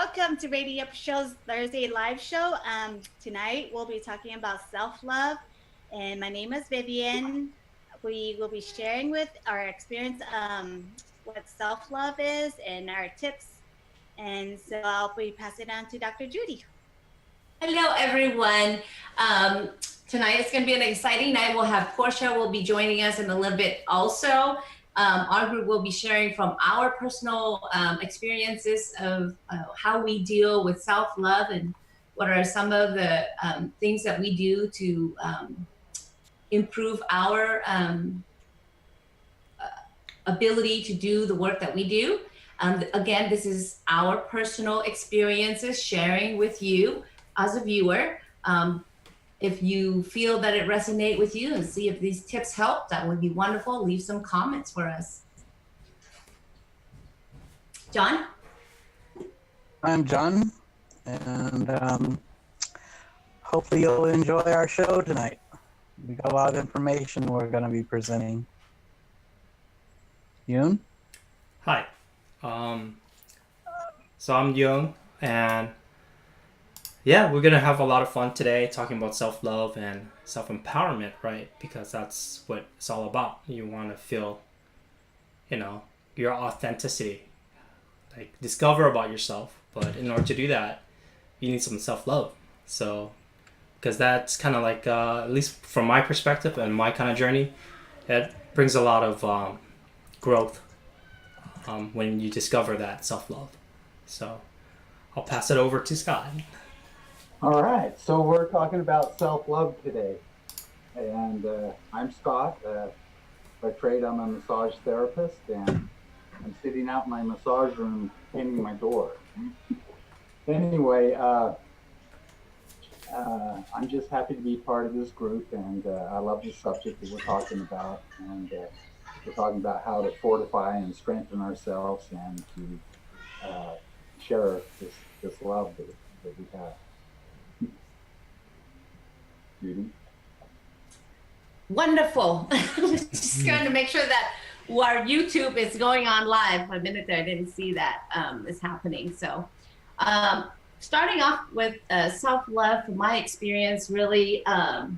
welcome to Radiate Show's Thursday live show. Tonight we'll be talking about self-love, and my name is Vivian. We will be sharing with our experience what self-love is and our tips. And so I'll be passing it on to Dr. Judy. Hello, everyone. Tonight is going to be an exciting night. We'll have Portia will be joining us in a little bit also. Our group will be sharing from our personal experiences of how we deal with self-love and what are some of the things that we do to improve our ability to do the work that we do. Again, this is our personal experiences sharing with you as a viewer. If you feel that it resonates with you and see if these tips help, that would be wonderful. Leave some comments for us. John? I'm John, and hopefully you'll enjoy our show tonight. We got a lot of information we're going to be presenting. Yoon? Hi. So I'm Yoon, and yeah, we're gonna have a lot of fun today talking about self-love and self-empowerment, right? Because that's what it's all about. You want to feel, your authenticity, like discover about yourself. But in order to do that, you need some self-love. So, because that's kind of like, at least from my perspective and my kind of journey, it brings a lot of growth when you discover that self-love. So, I'll pass it over to Scott. All right, so we're talking about self-love today, and I'm Scott. By trade, I'm a massage therapist, and I'm sitting out in my massage room painting my door. Anyway, I'm just happy to be part of this group, and I love the subject that we're talking about, and we're talking about how to fortify and strengthen ourselves and to share this love that we have. Judy? Wonderful. Just going to make sure that our YouTube is going on live. For a minute there, I didn't see that is happening. So starting off with self-love, from my experience, really, ever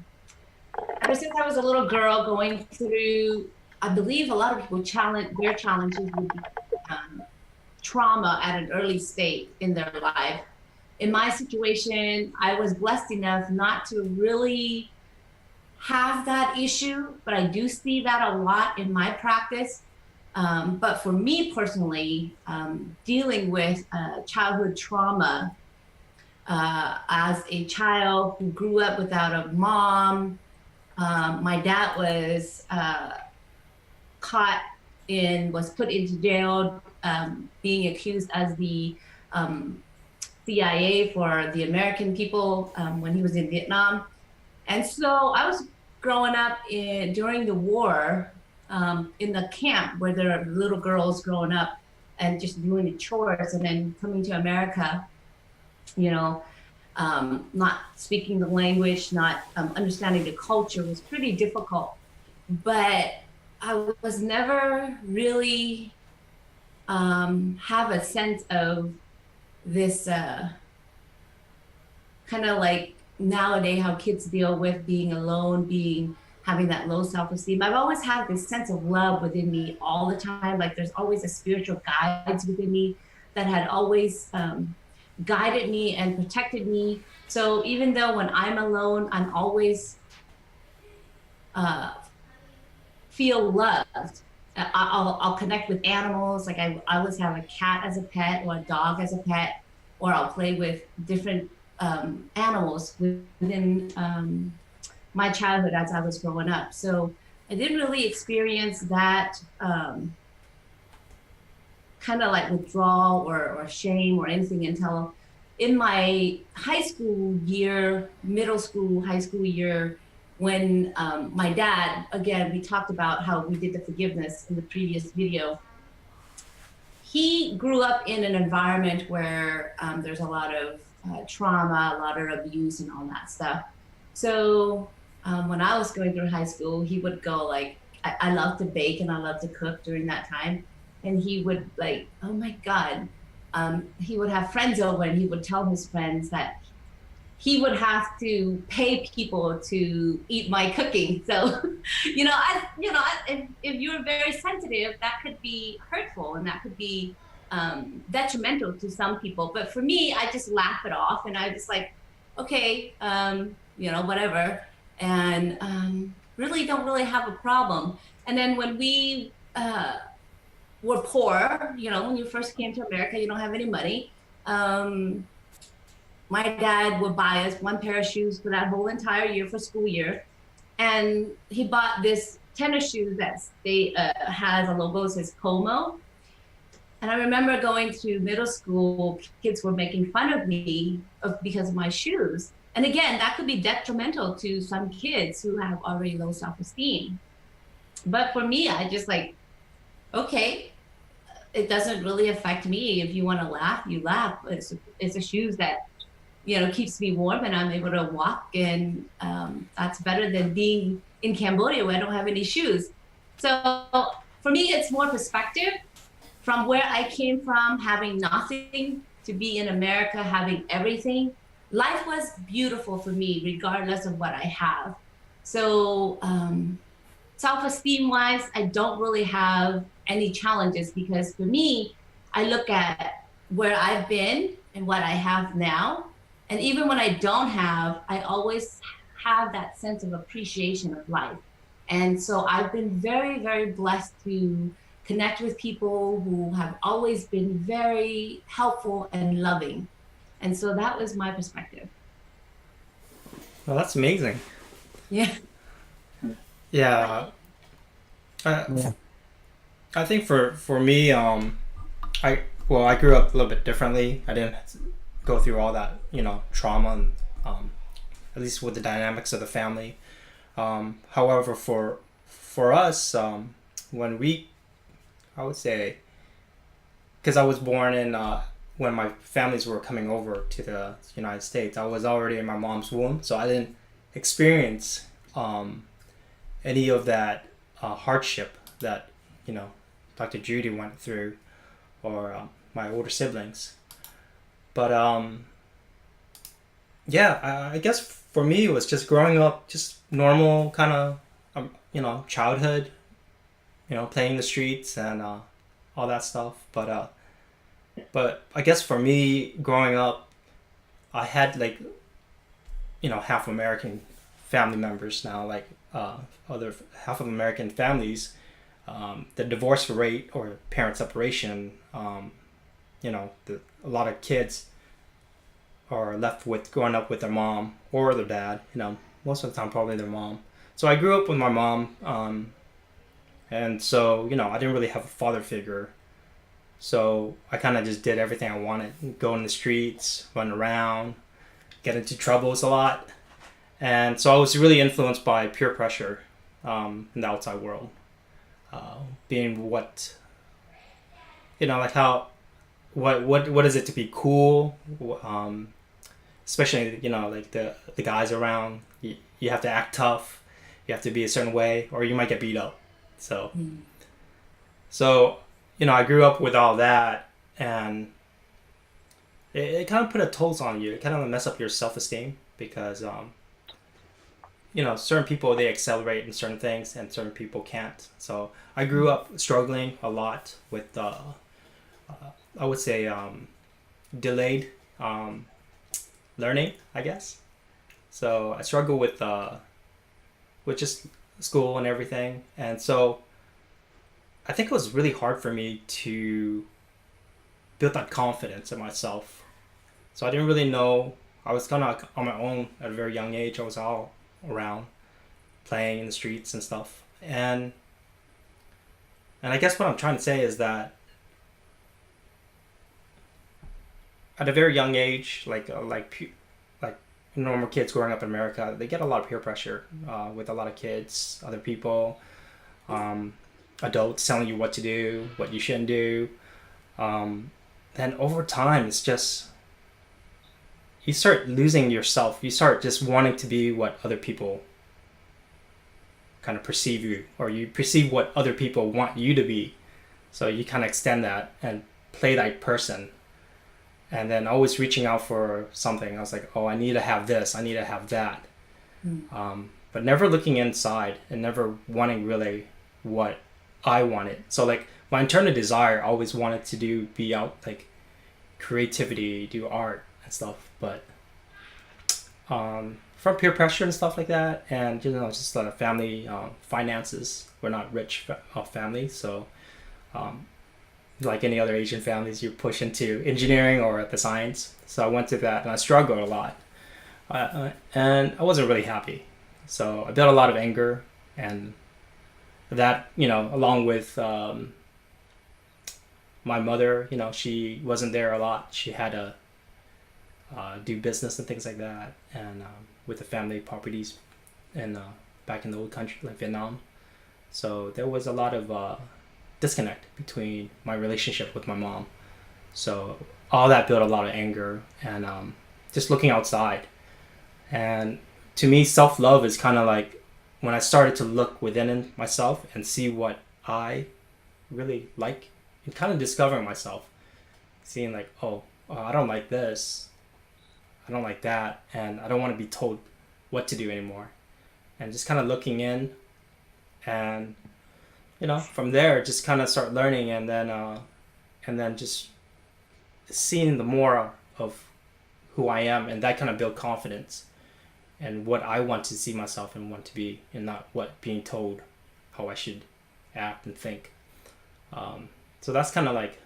since I was a little girl going through, I believe a lot of people their challenges with trauma at an early state in their life. In my situation, I was blessed enough not to really have that issue, but I do see that a lot in my practice. But for me personally, dealing with childhood trauma as a child who grew up without a mom, my dad was was put into jail, being accused as the CIA for the American people when he was in Vietnam. And so I was growing up during the war in the camp where there are little girls growing up and just doing the chores, and then coming to America, not speaking the language, not understanding the culture was pretty difficult. But I was never really have a sense of this kind of like nowadays how kids deal with being alone, having that low self-esteem. I've always had this sense of love within me all the time. Like there's always a spiritual guides within me that had always guided me and protected me. So even though when I'm alone, I'm always feel loved. I'll connect with animals. Like I always have a cat as a pet or a dog as a pet, or I'll play with different animals within my childhood as I was growing up. So I didn't really experience that kind of like withdrawal or shame or anything until in my high school year, middle school, high school year, when my dad, again, we talked about how we did the forgiveness in the previous video. He grew up in an environment where there's a lot of trauma, a lot of abuse and all that stuff. So when I was going through high school, he would go like, I love to bake and I love to cook during that time. And he would like, oh my God, he would have friends over, and he would tell his friends that he would have to pay people to eat my cooking. So, if you're very sensitive, that could be hurtful, and that could be detrimental to some people. But for me, I just laugh it off, and I just like, okay, whatever, and really don't really have a problem. And then when we were poor, when you first came to America, you don't have any money. My dad would buy us one pair of shoes for that whole entire year for school year. And he bought this tennis shoes that has a logo that says Como. And I remember going to middle school, kids were making fun of me because of my shoes. And again, that could be detrimental to some kids who have already low self-esteem. But for me, I just like, okay, it doesn't really affect me. If you want to laugh, you laugh. It's a shoes that, keeps me warm, and I'm able to walk, and that's better than being in Cambodia where I don't have any shoes. So for me, it's more perspective from where I came from, having nothing, to be in America, having everything. Life was beautiful for me, regardless of what I have. So self-esteem wise, I don't really have any challenges, because for me, I look at where I've been and what I have now. And even when I don't have, I always have that sense of appreciation of life. And so I've been very, very blessed to connect with people who have always been very helpful and loving. And so that was my perspective. Well, that's amazing. Yeah. Yeah. Yeah. I think for me, I grew up a little bit differently. I didn't go through all that, trauma, and at least with the dynamics of the family. However, for us, I would say, because I was born in when my families were coming over to the United States, I was already in my mom's womb, so I didn't experience any of that hardship that Dr. Judy went through, or my older siblings. But I guess for me it was just growing up, just normal kind of childhood, playing in the streets and all that stuff. But I guess for me growing up, I had half American family members now, other half of American families. The divorce rate or parent separation, a lot of kids are left with growing up with their mom or their dad, most of the time probably their mom. So I grew up with my mom, and so, I didn't really have a father figure. So I kind of just did everything I wanted, go in the streets, run around, get into troubles a lot. And so I was really influenced by peer pressure in the outside world. Being what is it to be cool, especially the guys around, you have to act tough, you have to be a certain way, or you might get beat up. So I grew up with all that, and it kind of put a toll on you. It kind of mess up your self-esteem, because certain people, they accelerate in certain things and certain people can't. So I grew up struggling a lot with, I would say, delayed learning, I guess. So I struggle with just school and everything. And so I think it was really hard for me to build that confidence in myself. So I didn't really know. I was kind of on my own at a very young age. I was all around playing in the streets and stuff. And I guess what I'm trying to say is that at a very young age, like normal kids growing up in America, they get a lot of peer pressure with a lot of kids, other people, adults telling you what to do, what you shouldn't do. Then over time, it's just, you start losing yourself. You start just wanting to be what other people kind of perceive you, or you perceive what other people want you to be. So you kind of extend that and play that person. and then always reaching out for something. I was like, oh, I need to have this, I need to have that. But never looking inside and never wanting really what I wanted. So like my internal desire, I always wanted to be out like creativity, do art and stuff. But from peer pressure and stuff like that, and just family finances. We're not rich family, so like any other Asian families, you push into engineering or the science. So I went to that and I struggled a lot, and I wasn't really happy. So I built a lot of anger, and that along with my mother, she wasn't there a lot. She had to do business and things like that, and with the family properties and back in the old country like Vietnam. So there was a lot of disconnect between my relationship with my mom. So all that built a lot of anger, and just looking outside. And to me, self-love is kind of like when I started to look within myself and see what I really like, and kind of discovering myself, seeing like, oh, I don't like this, I don't like that, and I don't want to be told what to do anymore. And just kind of looking in, and from there just kind of start learning, and then just seeing the more of who I am, and that kind of build confidence and what I want to see myself and want to be, and not what being told how I should act and think. So that's kind of like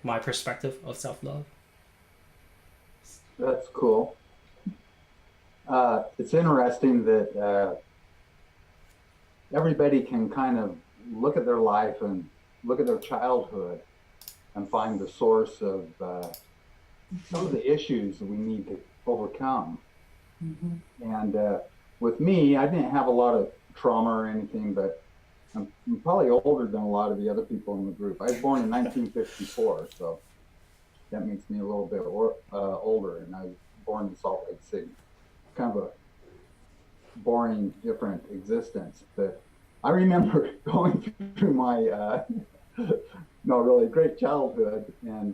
my perspective of self-love. That's cool. It's interesting that everybody can kind of look at their life and look at their childhood and find the source of some of the issues that we need to overcome. And with me, I didn't have a lot of trauma or anything, but I'm probably older than a lot of the other people in the group. I was born in 1954, so that makes me a little bit older, and I was born in Salt Lake City. Kind of a boring, different existence. But I remember going through my no, really great childhood, and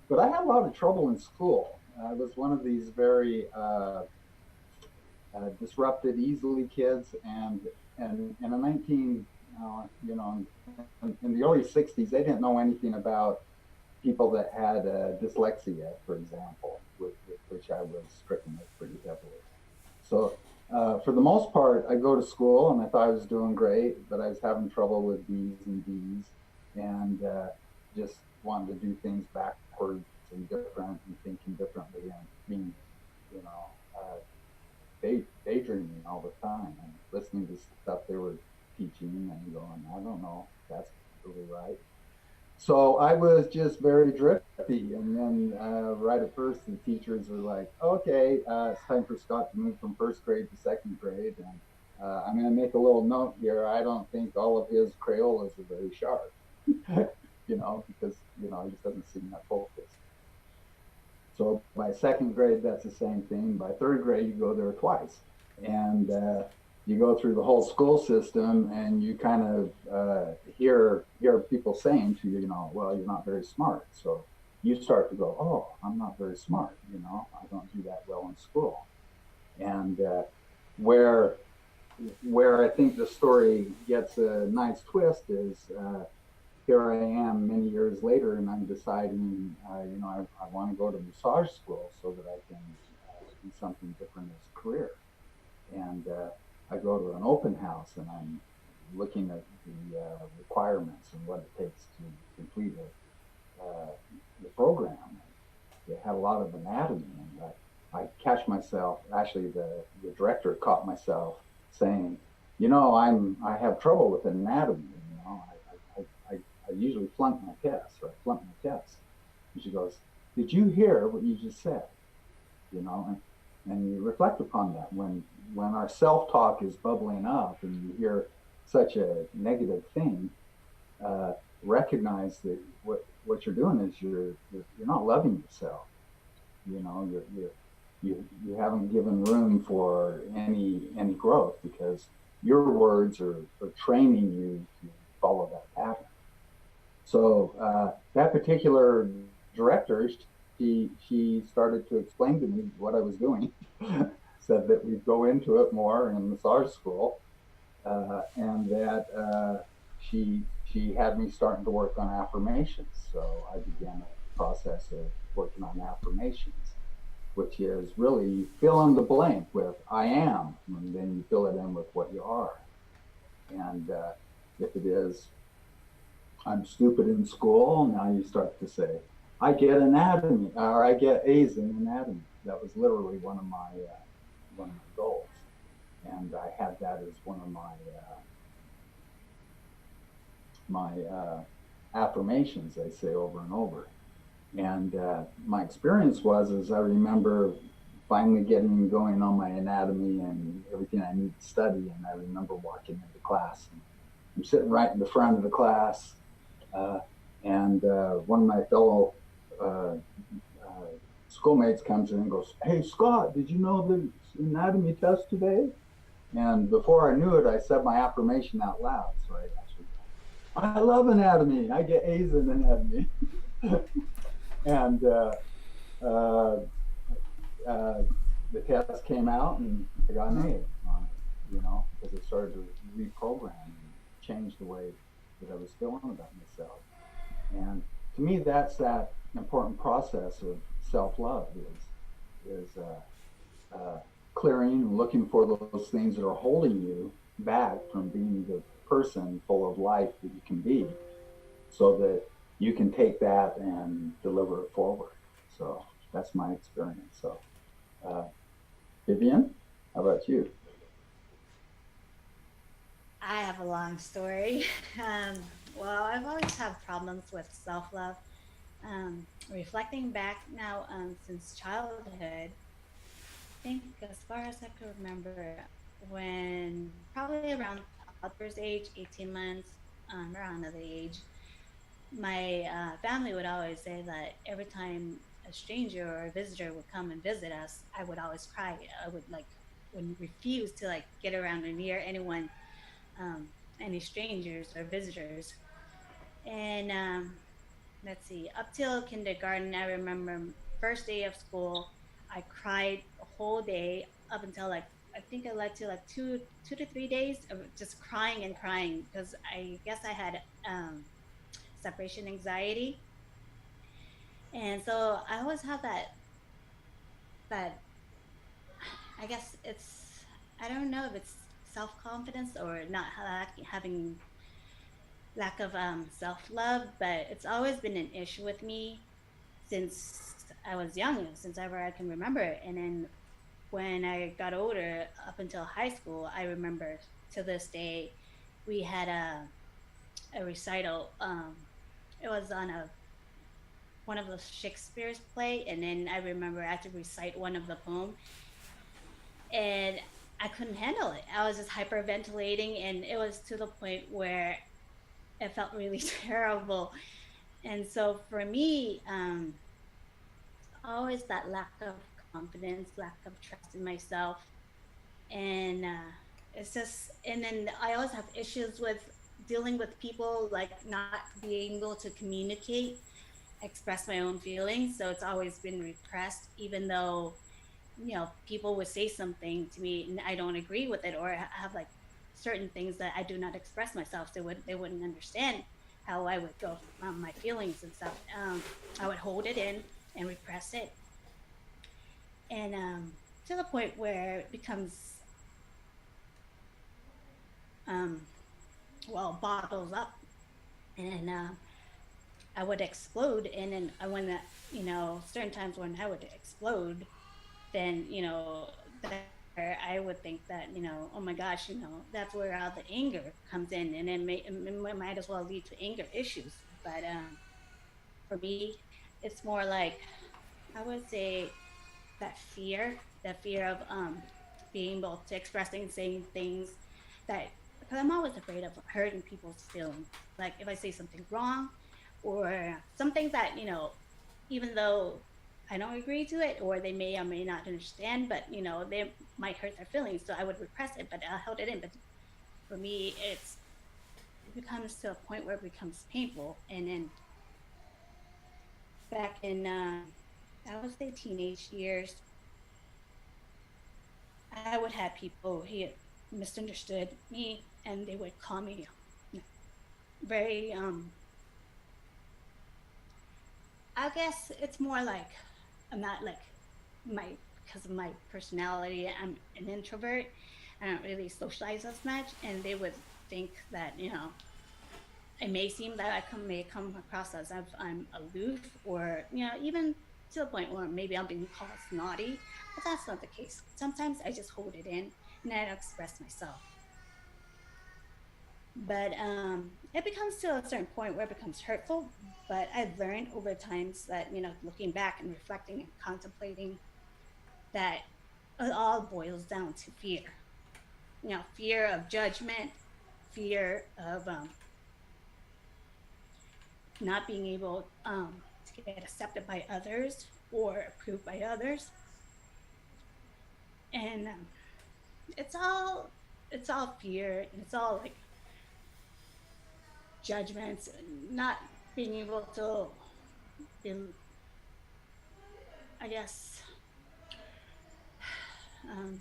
but I had a lot of trouble in school. I was one of these very disrupted easily kids, and in a 19 in the early 60s, they didn't know anything about people that had dyslexia, for example, with which I was stricken with pretty heavily. So for the most part, I go to school and I thought I was doing great, but I was having trouble with B's and D's, and just wanting to do things backwards and different and thinking differently and being, daydreaming all the time and listening to stuff they were teaching and going, I don't know, that's really right. So I was just very drifty, and then right at first the teachers were like, "Okay, it's time for Scott to move from first grade to second grade, and I'm going to make a little note here. I don't think all of his Crayolas are very sharp, because he just doesn't seem that focused." So by second grade, that's the same thing. By third grade, you go there twice, and you go through the whole school system, and you kind of hear people saying to you, well, you're not very smart. So you start to go, oh, I'm not very smart. I don't do that well in school. And where I think the story gets a nice twist is here I am many years later, and I'm deciding, I want to go to massage school so that I can do something different as a career. And I go to an open house, and I'm looking at the requirements and what it takes to complete the program. They have a lot of anatomy, and I catch myself. Actually, the director caught myself saying, I have trouble with anatomy. I usually flunk my test, or I flunk my test. And she goes, "Did you hear what you just said?" And you reflect upon that when our self-talk is bubbling up and you hear such a negative thing. Recognize that what you're doing is you're not loving yourself. You haven't given room for any growth, because your words are training you to follow that pattern. So that particular director, she started to explain to me what I was doing. Said that we'd go into it more in massage school, and that she had me starting to work on affirmations. So I began a process of working on affirmations, which is really you fill in the blank with I am, and then you fill it in with what you are. And if it is I'm stupid in school, now you start to say I get anatomy or I get A's in anatomy. That was literally one of my goals, and I had that as one of my affirmations. I say over and over. And my experience was, as I remember finally getting going on my anatomy and everything I need to study. And I remember walking into class, and I'm sitting right in the front of the class, uh, and one of my fellow uh, schoolmates comes in and goes, "Hey, Scott, did you know the anatomy test today?" And before I knew it, I said my affirmation out loud. So I actually, I love anatomy. I get A's in anatomy. And uh, uh, the test came out and I got an A on it, because it started to reprogram and change the way that I was feeling about myself. And to me, that's that important process of self-love is clearing and looking for those things that are holding you back from being the person full of life that you can be, so that you can take that and deliver it forward. So that's my experience. So, uh, Vivian, how about you? I have a long story. Well, I've always had problems with self love. Reflecting back now, since childhood, I think as far as I can remember, when probably around toddler's age, 18 months, around the age, my family would always say that every time a stranger or a visitor would come and visit us, I would always cry. I would refuse to like get around or near anyone, um, any strangers or visitors. And let's see, up till kindergarten, I remember first day of school, I cried the whole day up until like I think it led to like two to 3 days of just crying and crying because I guess I had separation anxiety, and so I always have that I guess it's I don't know if it's self confidence or not having lack of self love, but it's always been an issue with me since I was young, since ever I can remember. And then when I got older, up until high school, I remember to this day, we had a recital. It was on a one of the Shakespeare's play, and then I remember I had to recite one of the poem, and I couldn't handle it. I was just hyperventilating, and it was to the point where it felt really terrible. And so for me, always that lack of confidence, lack of trust in myself, and it's just. And then I always have issues with dealing with people, like not being able to communicate, express my own feelings. So it's always been repressed, even though people would say something to me and I don't agree with it, or have like certain things that I do not express myself. So they wouldn't understand how I would go my feelings and stuff. I would hold it in and repress it, and to the point where it becomes um, well bottles up, and I would explode. And then when that certain times when I would explode, then there I would think that oh my gosh, that's where all the anger comes in, and then it might as well lead to anger issues. But for me, it's more like I would say that fear of being able to expressing, saying things that, because I'm always afraid of hurting people's feelings. Like if I say something wrong or something that even though I don't agree to it, or they may or may not understand, but they might hurt their feelings. So I would repress it, but I held it in. But for me, it becomes to a point where it becomes painful, and then back in I would say teenage years, I would have people who misunderstood me, and they would call me very I guess it's more like I'm not like my because of my personality. I'm an introvert. I don't really socialize as much, and they would think that it may seem that may come across as if I'm aloof, or even to the point where maybe I'm being called snotty, but that's not the case. Sometimes I just hold it in and I don't express myself. But it becomes to a certain point where it becomes hurtful. But I've learned over times that looking back and reflecting and contemplating, that it all boils down to fear. Fear of judgment, fear of not being able to get accepted by others or approved by others, and it's all fear, and it's all like judgments, not being able to be, I guess, um,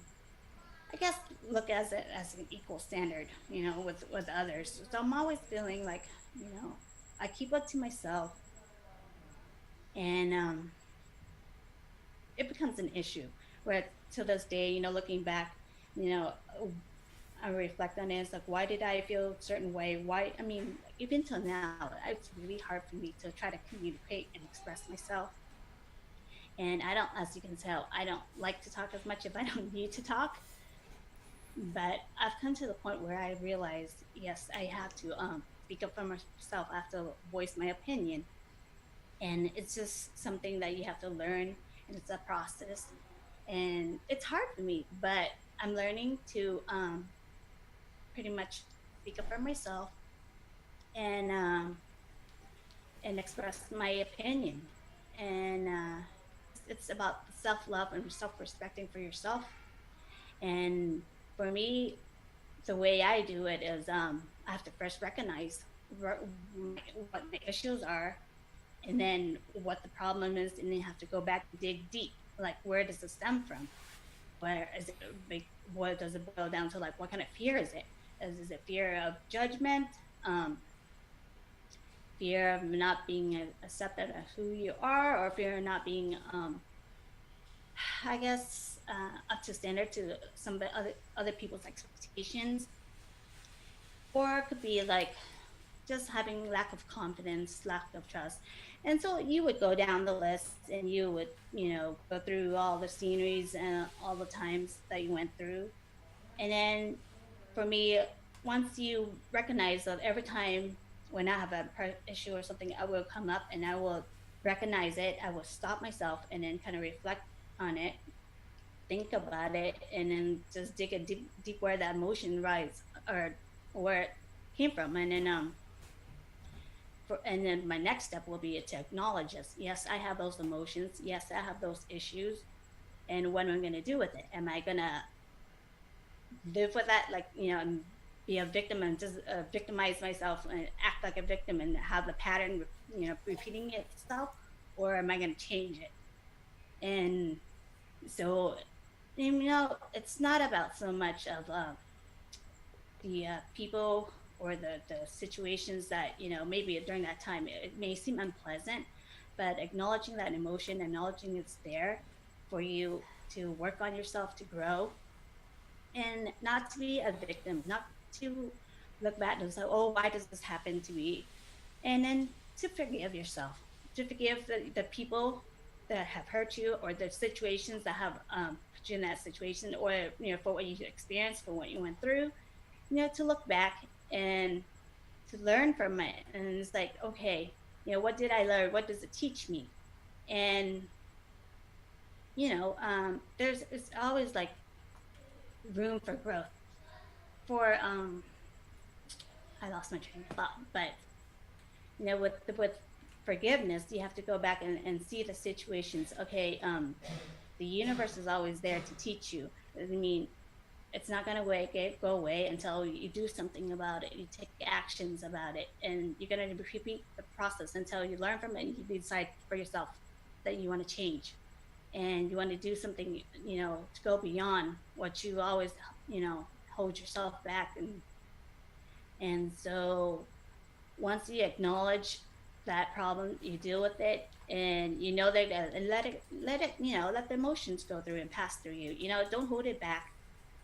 I guess look as it as an equal standard, with others. So I'm always feeling like, I keep it to myself, and it becomes an issue. Where to this day, looking back, you know, I reflect on it. It's like, why did I feel a certain way? Why? I mean, even till now, it's really hard for me to try to communicate and express myself. And I don't, as you can tell, I don't like to talk as much if I don't need to talk. But I've come to the point where I realized, yes, I have to speak up for myself. I have to voice my opinion, and it's just something that you have to learn, and it's a process, and it's hard for me, but I'm learning to pretty much speak up for myself, and express my opinion, and it's about self-love and self-respecting for yourself. And for me, the way I do it is I have to first recognize what my issues are, and then what the problem is, and then have to go back and dig deep. Like, where does it stem from? Where is it big? What does it boil down to? Like, what kind of fear is it? Is it fear of judgment? Um, Fear of not being accepted as who you are, or fear of not being, I guess, up to standard to some of the other people's expectations, or it could be like just having lack of confidence, lack of trust. And so you would go down the list, and you would, go through all the sceneries and all the times that you went through. And then for me, once you recognize that every time when I have a issue or something, I will come up and I will recognize it. I will stop myself and then kind of reflect on it, think about it, and then just dig a deep where that emotion rise, or where it came from. And then and then my next step will be to acknowledge this. Yes, I have those emotions. Yes, I have those issues. And what am I going to do with it? Am I going to live with that, like, and be a victim and just victimize myself and act like a victim and have the pattern, repeating itself? Or am I going to change it? And so, it's not about so much of the people or the situations that maybe during that time it may seem unpleasant, but acknowledging that emotion, acknowledging it's there for you to work on yourself, to grow, and not to be a victim, not to look back and say, oh, why does this happen to me? And then to forgive yourself, to forgive the people that have hurt you, or the situations that have put you in that situation, or for what you experienced, for what you went through, to look back and to learn from it. And it's like, okay, what did I learn? What does it teach me? And there's it's always like room for growth. For I lost my train of thought, but with forgiveness, you have to go back and see the situations. Okay, the universe is always there to teach you. I mean, it's not going to go away until you do something about it. You take actions about it, and you're going to repeat the process until you learn from it and you decide for yourself that you want to change and you want to do something, to go beyond what you always, hold yourself back. And so once you acknowledge that problem, you deal with it, and and let it, let the emotions go through and pass through you. Don't hold it back,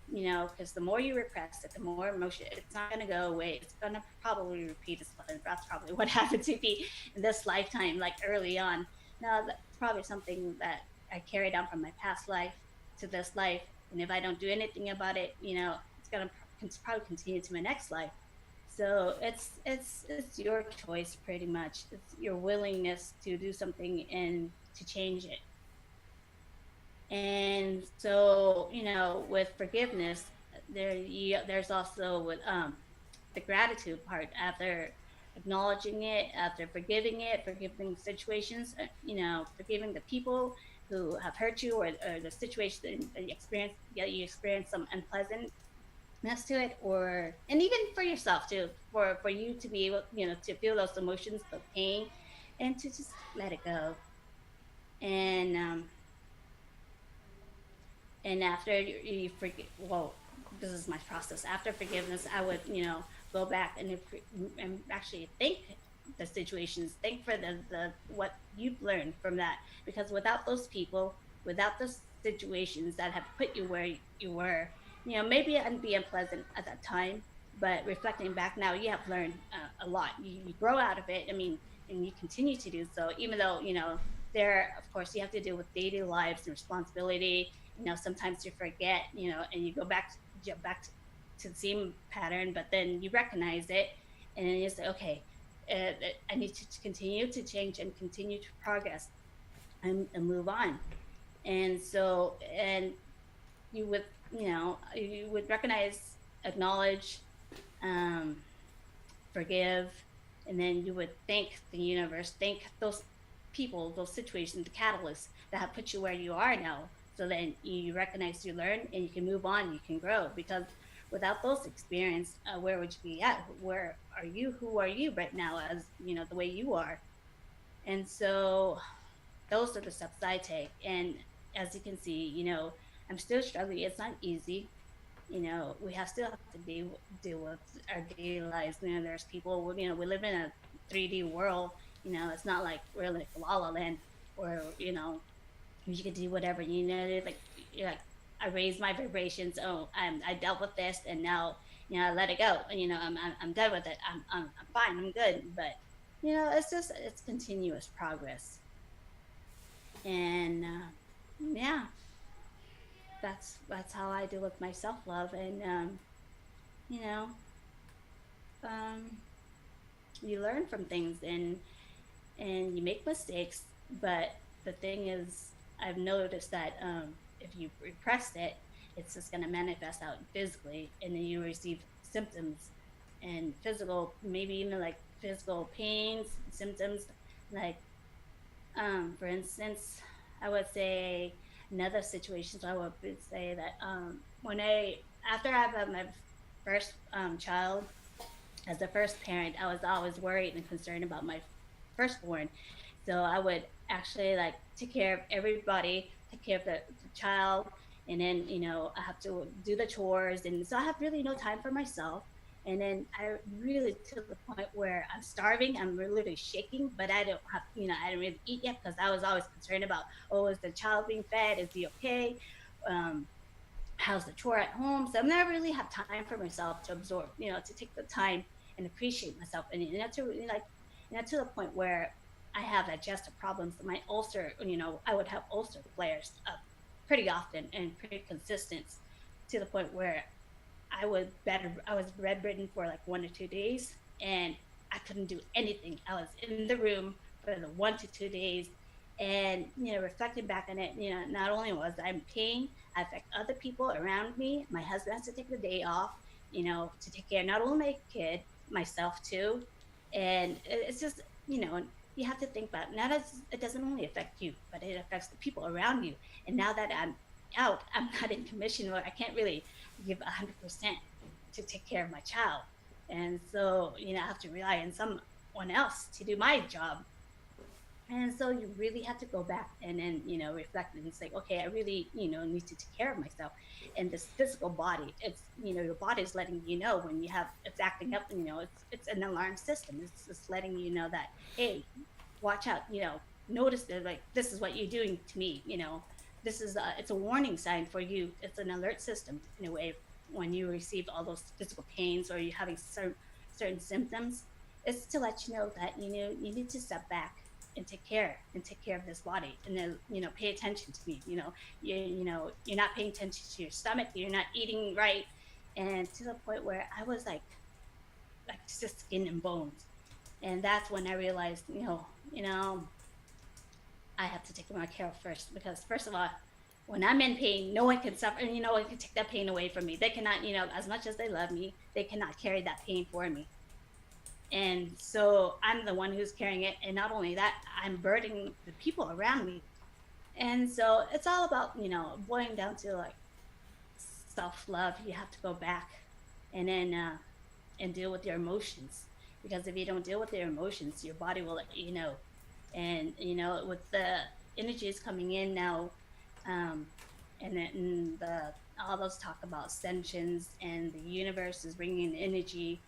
because the more you repress it, the more emotion, it's not going to go away. It's going to probably repeat itself. And that's probably what happened to me in this lifetime, like early on. Now, that's probably something that I carried on from my past life to this life. And if I don't do anything about it, it's going to probably continue to my next life. So it's your choice pretty much. It's your willingness to do something and to change it. And so, with forgiveness, there's also with the gratitude part after acknowledging it, after forgiving it, forgiving situations, forgiving the people who have hurt you, or the situation that you experience some unpleasantness to it, or and even for yourself too, for you to be able, to feel those emotions, the pain, and to just let it go. And um and after you forget, well, this is my process. After forgiveness, I would, go back and actually think the situations, think for the what you've learned from that, because without those people, without the situations that have put you where you were, maybe it'd be unpleasant at that time, but reflecting back now, you have learned a lot. You grow out of it. I mean, and you continue to do so, even though, there, of course, you have to deal with daily lives and responsibility. Sometimes you forget, and you go back, jump back to the same pattern, but then you recognize it, and then you say, okay, I need to continue to change and continue to progress, and move on. And so, and you would, you would recognize, acknowledge, um, forgive, and then you would thank the universe, thank those people, those situations, the catalysts that have put you where you are now. So then you recognize, you learn, and you can move on, you can grow. Because without those experience, where would you be at? Where are you? Who are you right now, as the way you are? And so those are the steps I take. And as you can see, I'm still struggling. It's not easy. We have still have to deal with our daily lives. There's people. We live in a 3D world. It's not like we're like La La Land, or you can do whatever. Like I raised my vibrations. Oh, I dealt with this, and now I let it go. I'm done with it. I'm fine. I'm good. But it's continuous progress. And yeah, that's how I deal with my self love. And you know um, you learn from things, and you make mistakes. But the thing is, I've noticed that if you repress it, it's just going to manifest out physically, and then you receive symptoms and physical, maybe even like physical pains, symptoms, like for instance, I would say another situation. So I would say that when I after I've had my first child, as the first parent, I was always worried and concerned about my firstborn. So I would actually like take care of everybody, take care of the child, and then I have to do the chores, and so I have really no time for myself. And then I really, to the point where I'm starving, I'm literally shaking, but I don't have, I don't really eat yet, because I was always concerned about, oh, is the child being fed? Is he okay? Um, how's the chore at home? So I never really have time for myself to absorb, to take the time and appreciate myself. And to really like, to the point where I have digestive problems. My ulcer, I would have ulcer flares up pretty often and pretty consistent, to the point where I was bedridden for like 1 to 2 days, and I couldn't do anything. I was in the room for the 1 to 2 days. And reflecting back on it, not only was I in pain, I affect other people around me. My husband has to take the day off, to take care of not only my kid, myself too. And it's just, you have to think about, not as it doesn't only affect you, but it affects the people around you. And now that I'm out, I'm not in commission, or I can't really give 100% to take care of my child. And so, I have to rely on someone else to do my job. And so you really have to go back and then, reflect and say, okay, I really, need to take care of myself. And this physical body, it's, your body is letting you know when it's acting up, it's an alarm system. It's just letting you know that, hey, watch out, notice that, like, this is what you're doing to me, it's a warning sign for you. It's an alert system in a way. When you receive all those physical pains or you're having certain symptoms, it's to let you know that, you need to step back and take care of this body, and then, pay attention to me. You're not paying attention to your stomach, you're not eating right. And to the point where I was like just skin and bones. And that's when I realized, I have to take my care of first, because first of all, when I'm in pain, no one can suffer, no one can take that pain away from me. They cannot, as much as they love me, they cannot carry that pain for me. And so I'm the one who's carrying it. And not only that, I'm burdening the people around me. And so it's all about, boiling down to like self-love. You have to go back and then and deal with your emotions, because if you don't deal with your emotions, your body will let you know. And with the energies coming in now, and then the all those talk about ascensions, and the universe is bringing in energy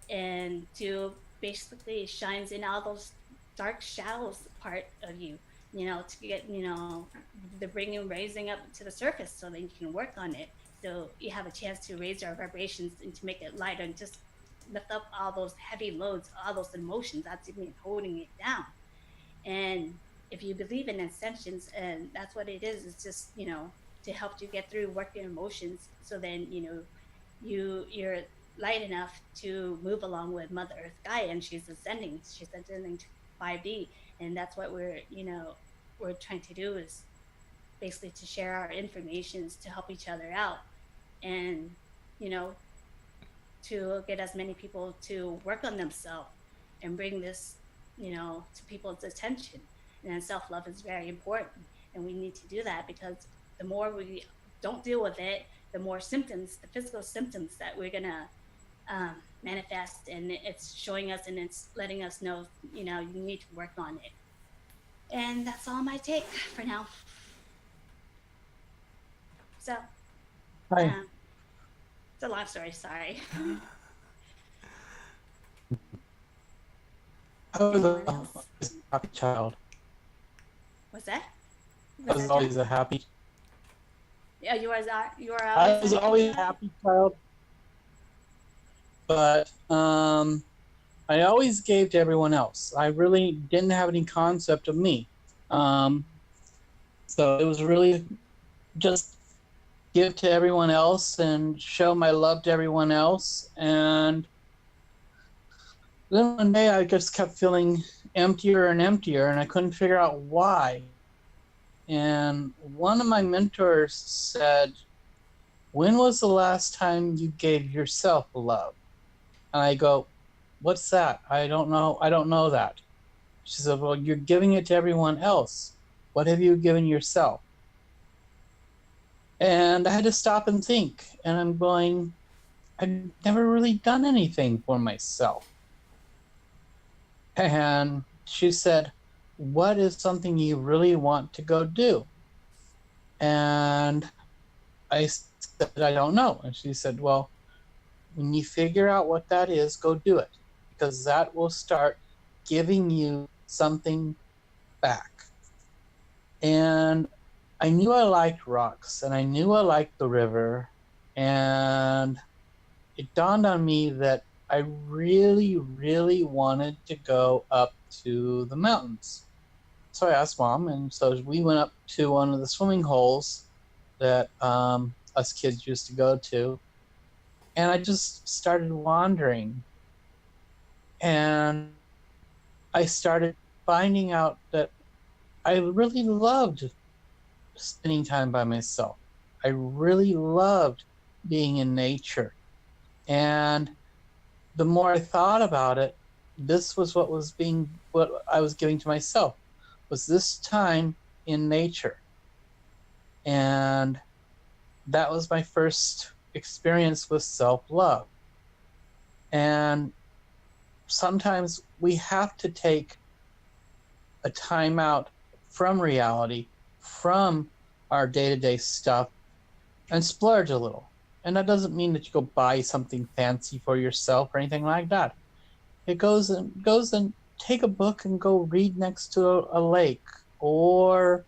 and to basically shines in all those dark shadows part of you, to get, the bringing raising up to the surface so that you can work on it, so you have a chance to raise your vibrations and to make it lighter and just lift up all those heavy loads, all those emotions that's been holding it down. And if you believe in ascensions, and that's what it is, it's just, to help you get through working emotions, so then, you're light enough to move along with Mother Earth Gaia, and she's ascending to 5D. And that's what we're trying to do, is basically to share our informations to help each other out, and you know to get as many people to work on themselves and bring this, to people's attention. And self-love is very important, and we need to do that, because the more we don't deal with it, the more symptoms, the physical symptoms that we're gonna manifest, and it's showing us and it's letting us know, you need to work on it. And that's all my take for now. So, Hi. it's a long story, sorry. I was Anyone a else? happy child. What's that? I was always a happy. Yeah, you are I was always a happy child, but I always gave to everyone else. I really didn't have any concept of me. So it was really just give to everyone else and show my love to everyone else. And then one day I just kept feeling emptier and emptier, and I couldn't figure out why. And one of my mentors said, "When was the last time you gave yourself love?" And I go, "What's that? I don't know. I don't know that." She said, "Well, you're giving it to everyone else. What have you given yourself?" And I had to stop and think. And I'm going, I've never really done anything for myself. And she said, "What is something you really want to go do?" And I said, "I don't know." And she said, "Well, when you figure out what that is, go do it, because that will start giving you something back." And I knew I liked rocks, and I knew I liked the river, and it dawned on me that I really, really wanted to go up to the mountains. So I asked Mom, and so we went up to one of the swimming holes that us kids used to go to, and I just started wandering, and I started finding out that I really loved spending time by myself. I really loved being in nature. And the more I thought about it, this was what I was giving to myself, was this time in nature. And that was my first experience with self-love. And sometimes we have to take a time out from reality, from our day-to-day stuff, and splurge a little. And that doesn't mean that you go buy something fancy for yourself or anything like that. It goes and take a book and go read next to a lake, or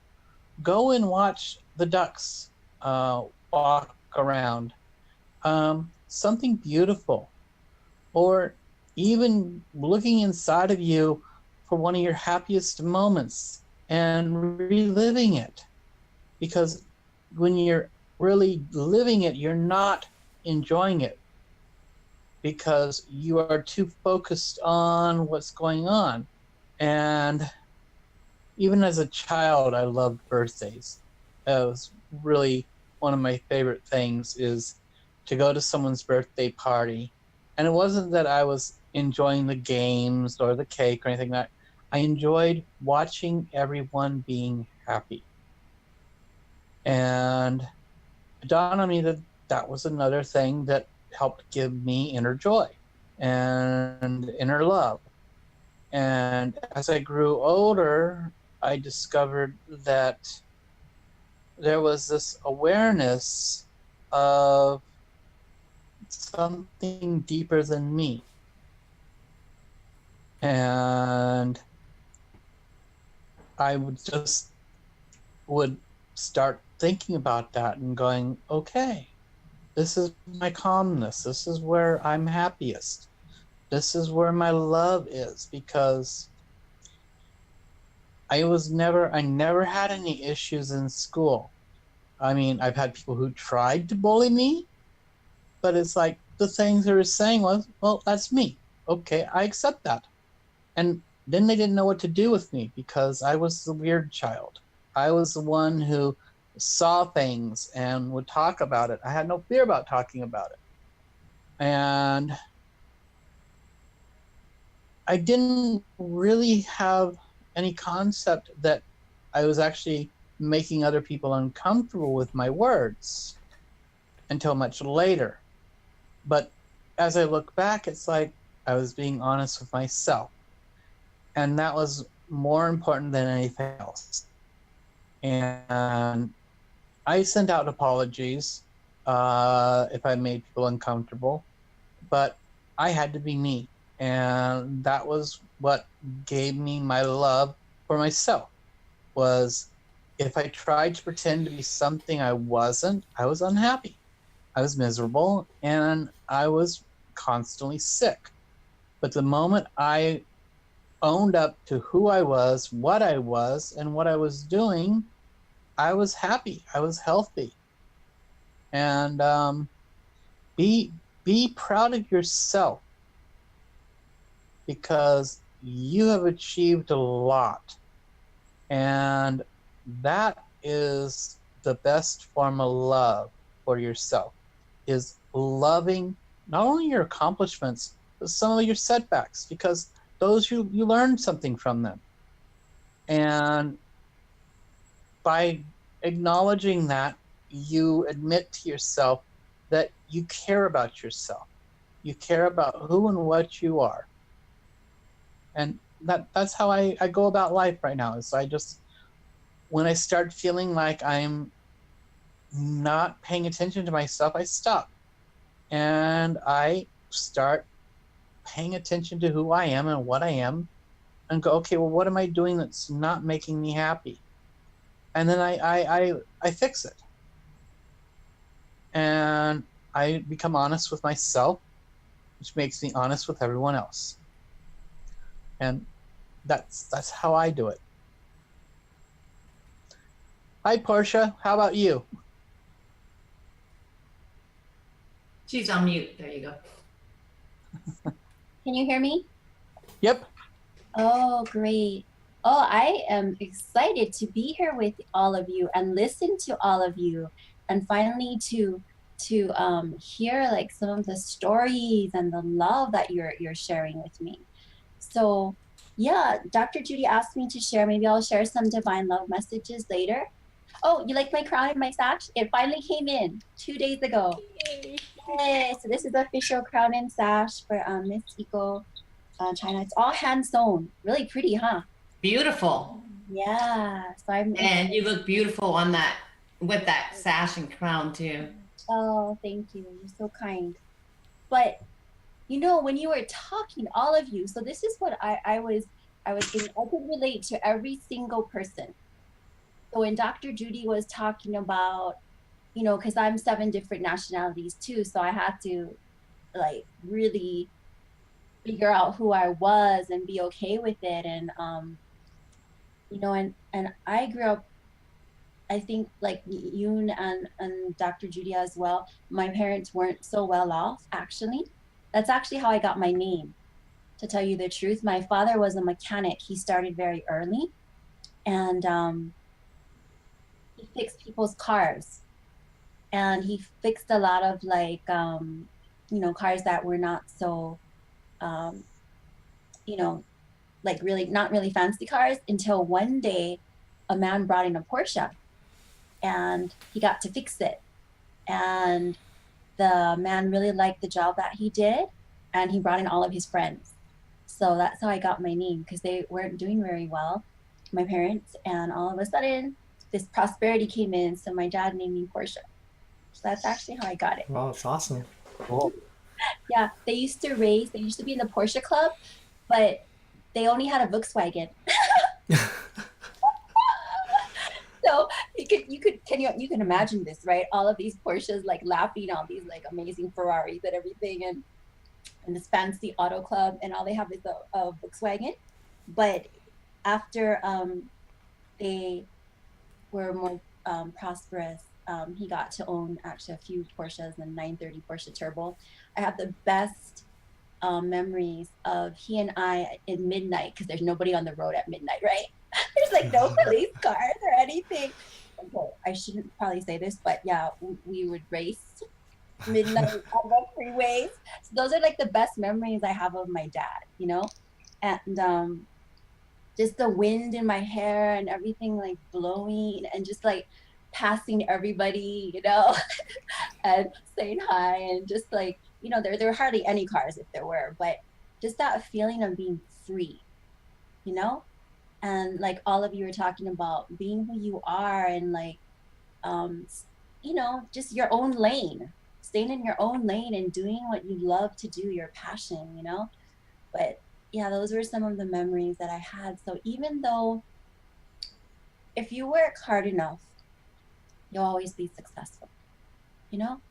go and watch the ducks walk around. Something beautiful, or even looking inside of you for one of your happiest moments and reliving it. Because when you're really living it, you're not enjoying it, because you are too focused on what's going on. And even as a child, I loved birthdays. It was really one of my favorite things, is to go to someone's birthday party. And it wasn't that I was enjoying the games or the cake or anything like that. I enjoyed watching everyone being happy. And it dawned on me that that was another thing that helped give me inner joy and inner love. And as I grew older, I discovered that there was this awareness of something deeper than me. And I would start thinking about that and going, okay, this is my calmness. This is where I'm happiest. This is where my love is, because I never had any issues in school. I mean, I've had people who tried to bully me, but it's like the things they were saying was, well, that's me. Okay, I accept that. And then they didn't know what to do with me, because I was the weird child. I was the one who saw things and would talk about it. I had no fear about talking about it. And I didn't really have any concept that I was actually making other people uncomfortable with my words until much later. But as I look back, it's like I was being honest with myself. And that was more important than anything else. And I sent out apologies if I made people uncomfortable, but I had to be me. And that was what gave me my love for myself, was if I tried to pretend to be something I wasn't, I was unhappy. I was miserable, and I was constantly sick. But the moment I owned up to who I was, and what I was doing, I was happy. I was healthy. And be proud of yourself, because you have achieved a lot. And that is the best form of love for yourself, is loving not only your accomplishments, but some of your setbacks, because those you learned something from them. And by acknowledging that, you admit to yourself that you care about yourself. You care about who and what you are. And that's how I go about life right now. Is when I start feeling like I'm not paying attention to myself, I stop. And I start paying attention to who I am and what I am, and go, okay, well, what am I doing that's not making me happy? And then I fix it. And I become honest with myself, which makes me honest with everyone else. And that's how I do it. Hi, Portia. How about you? She's on mute. There you go. Can you hear me? Yep. Oh, great. Oh, I am excited to be here with all of you and listen to all of you, and finally to hear like some of the stories and the love that you're sharing with me. So yeah, Dr. Judy asked me to share. Maybe I'll share some divine love messages later. Oh, you like my crown and my sash? It finally came in 2 days ago. Yay! So this is the official crown and sash for Miss Eco China. It's all hand sewn. Really pretty, huh? Beautiful. Yeah. So I'm. And you look beautiful on that with that sash and crown too. Oh, thank you. You're so kind. But you know, when you were talking, all of you. So this is what I was thinking. I could relate to every single person. So when Dr. Judy was talking about, you know, because I'm 7 different nationalities too, so I had to like really figure out who I was and be okay with it. And you know, and I grew up, I think like Yoon and Dr. Judy as well, my parents weren't so well off actually. That's actually how I got my name, to tell you the truth. My father was a mechanic. He started very early, and he fixed people's cars, and he fixed a lot of like you know, cars that were not so um, you know, like really not really fancy cars, until one day a man brought in a Porsche and he got to fix it, and the man really liked the job that he did, and he brought in all of his friends. So that's how I got my name, because they weren't doing very well, my parents, and all of a sudden this prosperity came in, so my dad named me Portia. So that's actually how I got it. Wow, it's awesome. Cool. Yeah, they used to be in the Porsche club, but they only had a Volkswagen. So you can imagine this, right? All of these Porsches like lapping all these like amazing Ferraris and everything, and this fancy auto club, and all they have is a Volkswagen. But after they were more prosperous, he got to own actually a few Porsches and 930 Porsche Turbo. I have the best memories of he and I in midnight, because there's nobody on the road at midnight, right? There's like no police cars or anything. Okay, I shouldn't probably say this, but yeah, we would race midnight on the freeways. So those are like the best memories I have of my dad, you know? And just the wind in my hair and everything like blowing, and just like passing everybody, you know, and saying hi, and just like, you know, there were hardly any cars if there were, but just that feeling of being free, you know? And like all of you were talking about being who you are, and like you know, just your own lane, staying in your own lane and doing what you love to do, your passion, you know? But yeah, those were some of the memories that I had. So even though if you work hard enough, you'll always be successful, you know?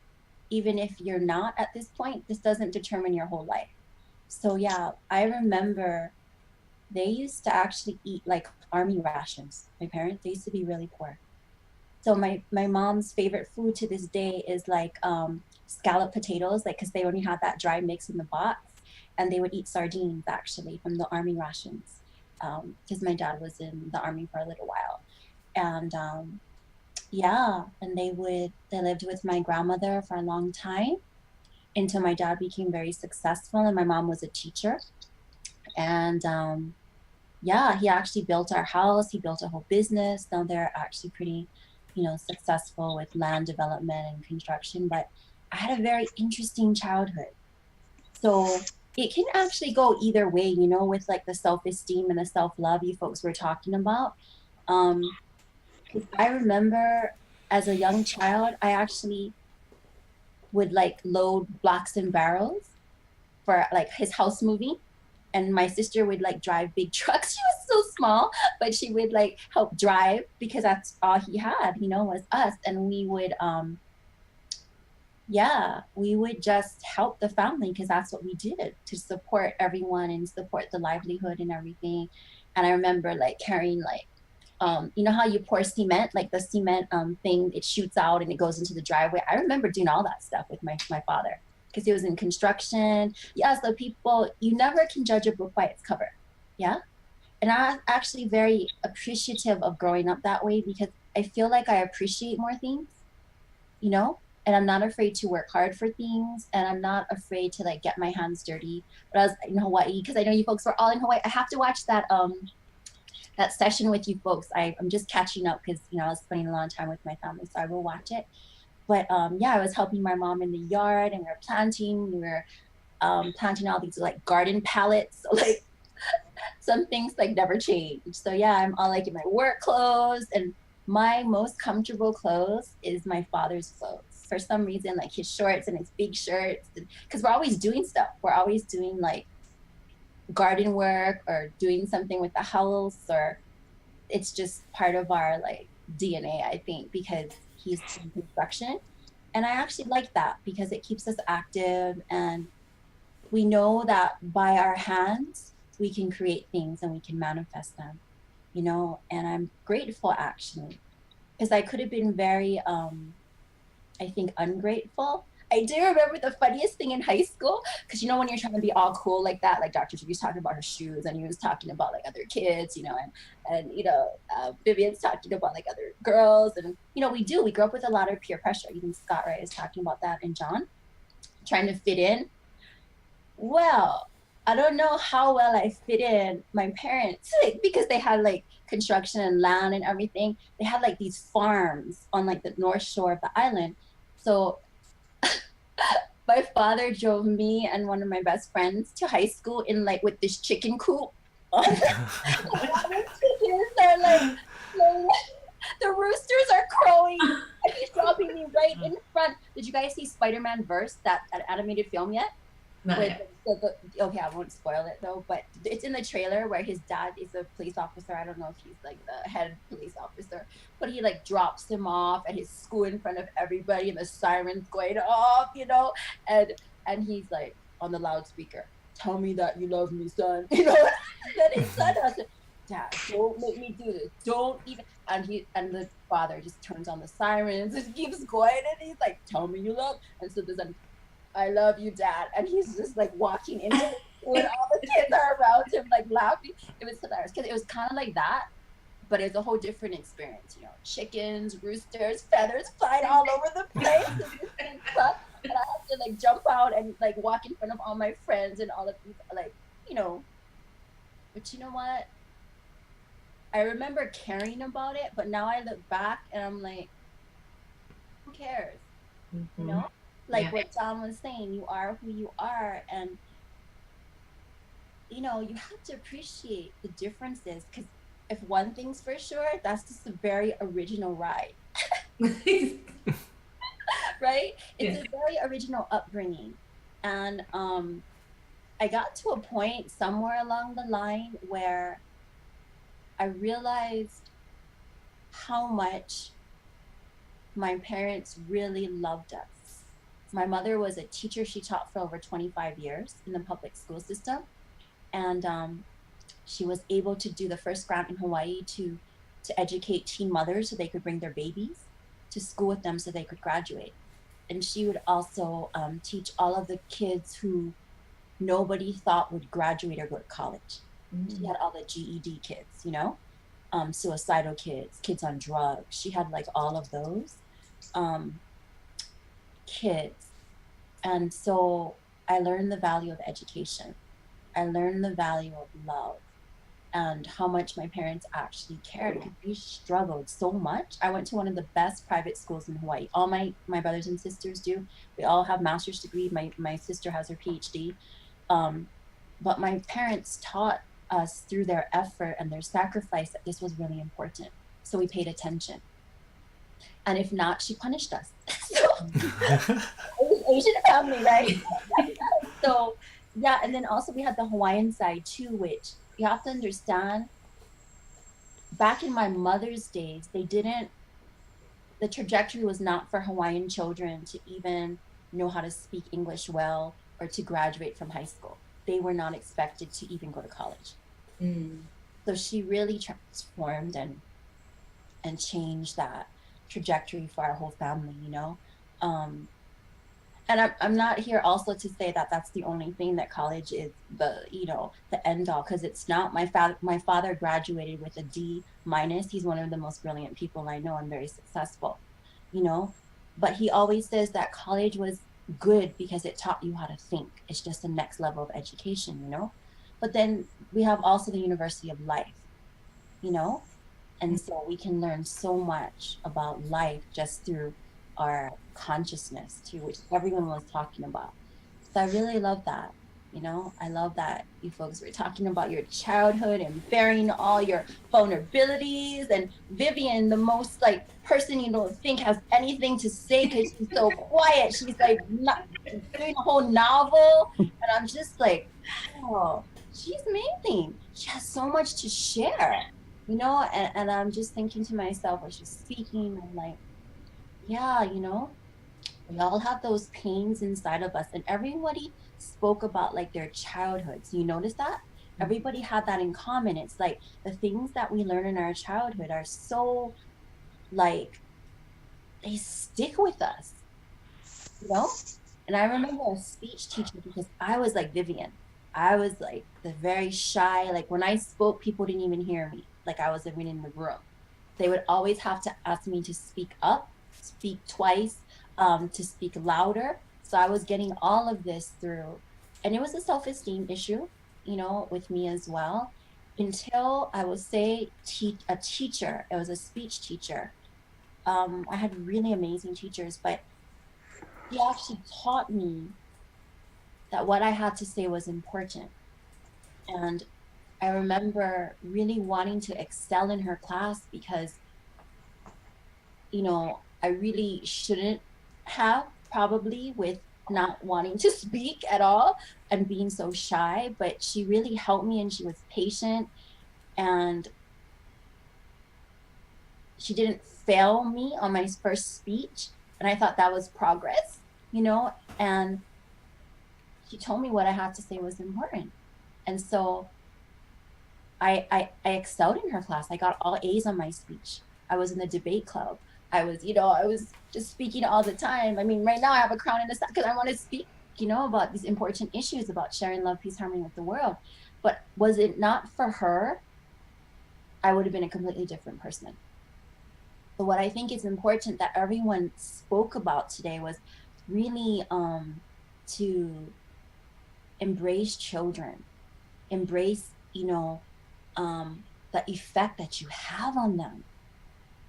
Even if you're not at this point, this doesn't determine your whole life. So yeah, I remember they used to actually eat like army rations. My parents, they used to be really poor. So my mom's favorite food to this day is like scalloped potatoes, like because they only had that dry mix in the box, and they would eat sardines actually from the army rations, because my dad was in the army for a little while, and yeah, and they lived with my grandmother for a long time until my dad became very successful, and my mom was a teacher, and yeah, he actually built our house. He built a whole business. Now they're actually pretty, you know, successful with land development and construction. But I had a very interesting childhood. So it can actually go either way, you know, with like the self-esteem and the self-love you folks were talking about. I remember as a young child, I actually would like load blocks and barrels for like his house movie, and my sister would like drive big trucks. She was so small, but she would like help drive, because that's all he had, you know, was us. And we would yeah, we would just help the family, because that's what we did, to support everyone and support the livelihood and everything. And I remember like carrying like you know how you pour cement, like the cement thing, it shoots out and it goes into the driveway. I remember doing all that stuff with my father, because he was in construction. Yeah, so people, you never can judge a book by its cover. Yeah. And I'm actually very appreciative of growing up that way, because I feel like I appreciate more things, you know, and I'm not afraid to work hard for things, and I'm not afraid to like get my hands dirty. But I was in Hawaii, because I know you folks were all in Hawaii. I have to watch that that session with you folks. I'm just catching up because, you know, I was spending a lot of time with my family, so I will watch it. But yeah, I was helping my mom in the yard, and we were planting. We were planting all these like garden pallets. So, like some things like never change. So yeah, I'm all like in my work clothes, and my most comfortable clothes is my father's clothes. For some reason, like his shorts and his big shirts, because we're always doing stuff. We're always doing like garden work or doing something with the house, or it's just part of our like DNA, I think, because he's in construction. And I actually like that because it keeps us active, and we know that by our hands we can create things and we can manifest them, you know. And I'm grateful actually, because I could have been very I think ungrateful. I do remember the funniest thing in high school, because you know when you're trying to be all cool like that, like Dr. Judy's talking about her shoes, and he was talking about like other kids, you know, and you know, Vivian's talking about like other girls, and you know, we grew up with a lot of peer pressure. Even Scott Wright is talking about that, and John trying to fit in. Well, I don't know how well I fit in. My parents, like, because they had like construction and land and everything, they had like these farms on like the north shore of the island. So my father drove me and one of my best friends to high school in like with this chicken coop. All the chickens are like, the roosters are crowing, and he's dropping me right in front. Did you guys see Spider-Man Verse, that animated film yet? Not With yet. okay, I won't spoil it though, but it's in the trailer where his dad is a police officer. I don't know if he's like the head police officer, but he like drops him off at his school in front of everybody, and the sirens going off, you know, and he's like on the loudspeaker, "Tell me that you love me, son," you know. Then his son has to, "Dad, don't make me do this. Don't even." And the father just turns on the sirens and keeps going, and he's like, "Tell me you love." And so there's an, "I love you, Dad," and he's just like walking into the school, and all the kids are around him like laughing. It was hilarious because it was kind of like that, but it's a whole different experience. You know, chickens, roosters, feathers flying all over the place, and I have to like jump out and like walk in front of all my friends and all of these, like, you know. But you know what? I remember caring about it, but now I look back and I'm like, who cares? You know, like Yeah. what John was saying, you are who you are, and you know, you have to appreciate the differences, because if one thing's for sure, that's just a very original ride. Right? It's a very original upbringing. And I got to a point somewhere along the line where I realized how much my parents really loved us. My mother was a teacher. She taught for over 25 years in the public school system. And she was able to do the first grant in Hawaii to educate teen mothers so they could bring their babies to school with them so they could graduate. And she would also teach all of the kids who nobody thought would graduate or go to college. She had all the GED kids, you know, suicidal kids, kids on drugs. She had like all of those kids. And so I learned the value of education. I learned the value of love and how much my parents actually cared, because we struggled so much. I went to one of the best private schools in Hawaii. All my brothers and sisters do. We all have master's degree. My sister has her PhD. But my parents taught us through their effort and their sacrifice that this was really important. So we paid attention. And if not, she punished us. So it was Asian family, right? So yeah, and then also we had the Hawaiian side too, which you have to understand, back in my mother's days, the trajectory was not for Hawaiian children to even know how to speak English well or to graduate from high school. They were not expected to even go to college. So she really transformed and changed that trajectory for our whole family, you know? And I'm not here also to say that that's the only thing, that college is the, you know, the end all, because it's not. My father graduated with a D minus. He's one of the most brilliant people I know and very successful, you know, but he always says that college was good because it taught you how to think. It's just the next level of education, you know. But then we have also the University of Life. you know? And so we can learn so much about life just through our consciousness too, which everyone was talking about. So I really love that. You know, I love that you folks were talking about your childhood and bearing all your vulnerabilities. And Vivian, the most like person you don't think has anything to say because she's so quiet. She's like not doing a whole novel. And I'm just like, oh, she's amazing. She has so much to share, you know? And I'm just thinking to myself as she's speaking, I'm like, yeah, you know, we all have those pains inside of us, and everybody spoke about like their childhoods. You notice that everybody had that in common. It's like the things that we learn in our childhood are so like they stick with us, you know. And I remember a speech teacher, because I was like Vivian, I was like the very shy, like when I spoke people didn't even hear me, like I was even in the room. They would always have to ask me to speak up, speak twice, to speak louder. So I was getting all of this through, and it was a self-esteem issue, you know, with me as well. Until I would say a teacher, it was a speech teacher. I had really amazing teachers, but he actually taught me that what I had to say was important. And I remember really wanting to excel in her class because, you know, I really shouldn't have, probably, with not wanting to speak at all and being so shy, but she really helped me and she was patient and she didn't fail me on my first speech. And I thought that was progress, you know, and she told me what I had to say was important. And so I excelled in her class. I got all A's on my speech. I was in the debate club. I was, you know, I was just speaking all the time. I mean, right now I have a crown and a staff because I want to speak, you know, about these important issues about sharing love, peace, harmony with the world. But was it not for her, I would have been a completely different person. So what I think is important that everyone spoke about today was really to embrace children, embrace, you know, the effect that you have on them.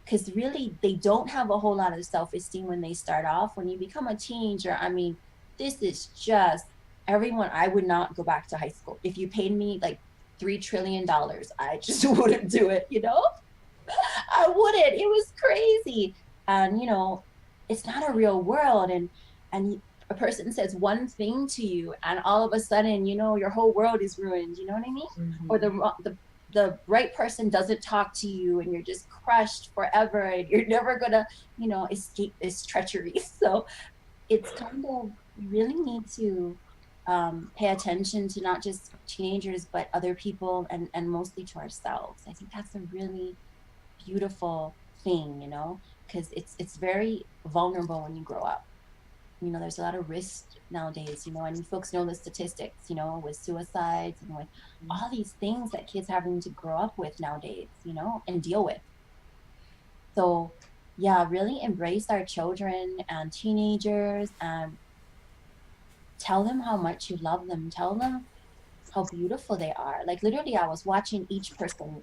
Because really, they don't have a whole lot of self-esteem when they start off. When you become a teenager, I mean, this is just everyone. I would not go back to high school. If you paid me like $3 trillion, I just wouldn't do it, you know? I wouldn't. It was crazy. And, you know, it's not a real world. And a person says one thing to you, and all of a sudden, you know, your whole world is ruined. You know what I mean? Mm-hmm. Or the right person doesn't talk to you and you're just crushed forever and you're never gonna, you know, escape this treachery. So it's kind of, we really need to pay attention to not just teenagers, but other people and mostly to ourselves. I think that's a really beautiful thing, you know, because it's very vulnerable when you grow up. You know, there's a lot of risk nowadays, you know, and you folks know the statistics, you know, with suicides and with all these things that kids having to grow up with nowadays, you know, and deal with. So yeah, really embrace our children and teenagers and tell them how much you love them. Tell them how beautiful they are. Like literally I was watching each person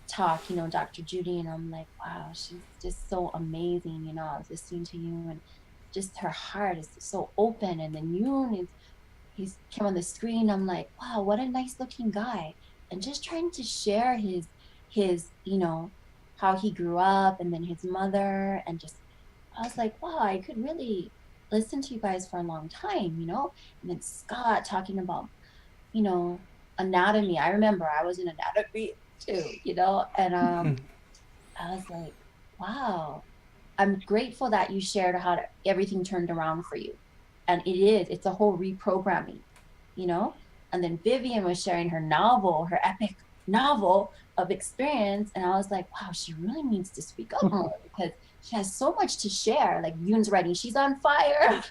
talk, you know, Dr. Judy, and I'm like, wow, she's just so amazing, you know. I was listening to you and just her heart is so open. And then Yoon he's came on the screen. I'm like, wow, what a nice looking guy. And just trying to share his, you know, how he grew up and then his mother. And just, I was like, wow, I could really listen to you guys for a long time, you know? And then Scott talking about, you know, anatomy. I remember I was in anatomy too, you know? And I was like, wow, I'm grateful that you shared how everything turned around for you. And it's a whole reprogramming, you know? And then Vivian was sharing her novel, her epic novel of experience. And I was like, wow, she really needs to speak up more because she has so much to share. Like Yoon's writing, she's on fire.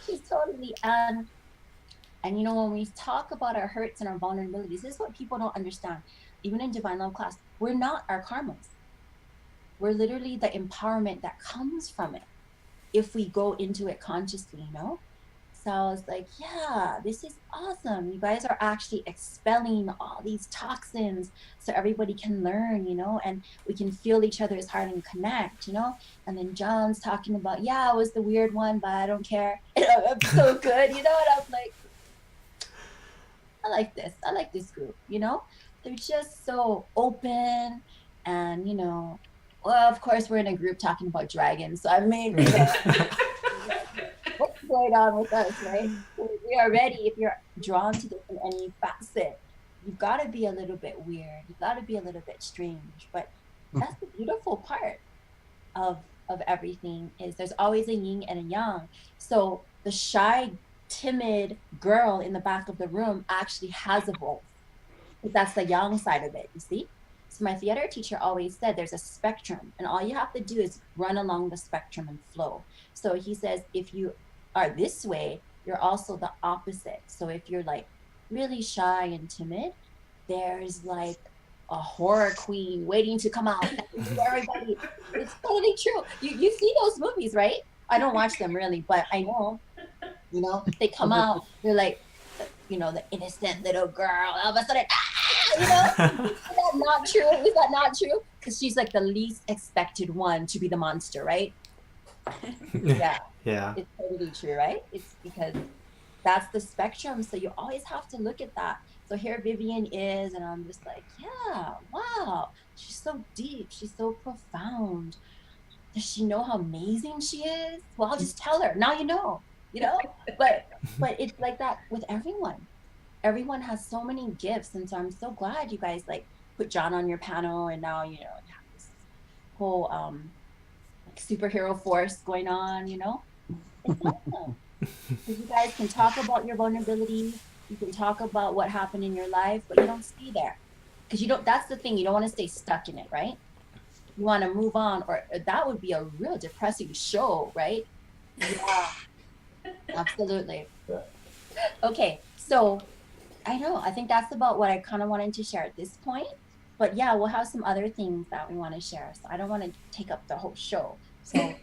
She's totally, and you know, when we talk about our hurts and our vulnerabilities, this is what people don't understand. Even in Divine Love class, we're not our karmas. We're literally the empowerment that comes from it if we go into it consciously, you know? So I was like, yeah, this is awesome. You guys are actually expelling all these toxins so everybody can learn, and we can feel each other's heart and connect. And then John's talking about, yeah, I was the weird one, but I don't care. I'm so good, and I'm like, I like this. I like this group, They're just so open and, well, of course, we're in a group talking about dragons. So, I mean, what's going on with us, right? We are ready. If you're drawn to this in any facet, you've got to be a little bit weird. You've got to be a little bit strange. But that's the beautiful part of everything is there's always a yin and a yang. So the shy, timid girl in the back of the room actually has a voice. That's the yang side of it, you see? So my theater teacher always said there's a spectrum, and all you have to do is run along the spectrum and flow. So he says, if you are this way, you're also the opposite. So if you're like really shy and timid, there's like a horror queen waiting to come out. Everybody, it's totally true. You see those movies, right? I don't watch them really, but I know, they come out, they're like, the innocent little girl, all of a sudden, is that not true? Is that not true? Because she's like the least expected one to be the monster, right? Yeah. It's totally true, right? It's because that's the spectrum. So you always have to look at that. So here Vivian is, and I'm just like, yeah, wow. She's so deep. She's so profound. Does she know how amazing she is? Well, I'll just tell her. Now you know. But it's like that with everyone. Everyone has so many gifts, and so I'm so glad you guys like put John on your panel, and now you have this whole like superhero force going on. It's awesome. Because you guys can talk about your vulnerability, you can talk about what happened in your life, but you don't stay there because you don't. That's the thing. You don't want to stay stuck in it, right? You want to move on, or that would be a real depressing show, right? Yeah, absolutely. Yeah. Okay, so. I know. I think that's about what I kind of wanted to share at this point. But yeah, we'll have some other things that we want to share. So I don't want to take up the whole show. So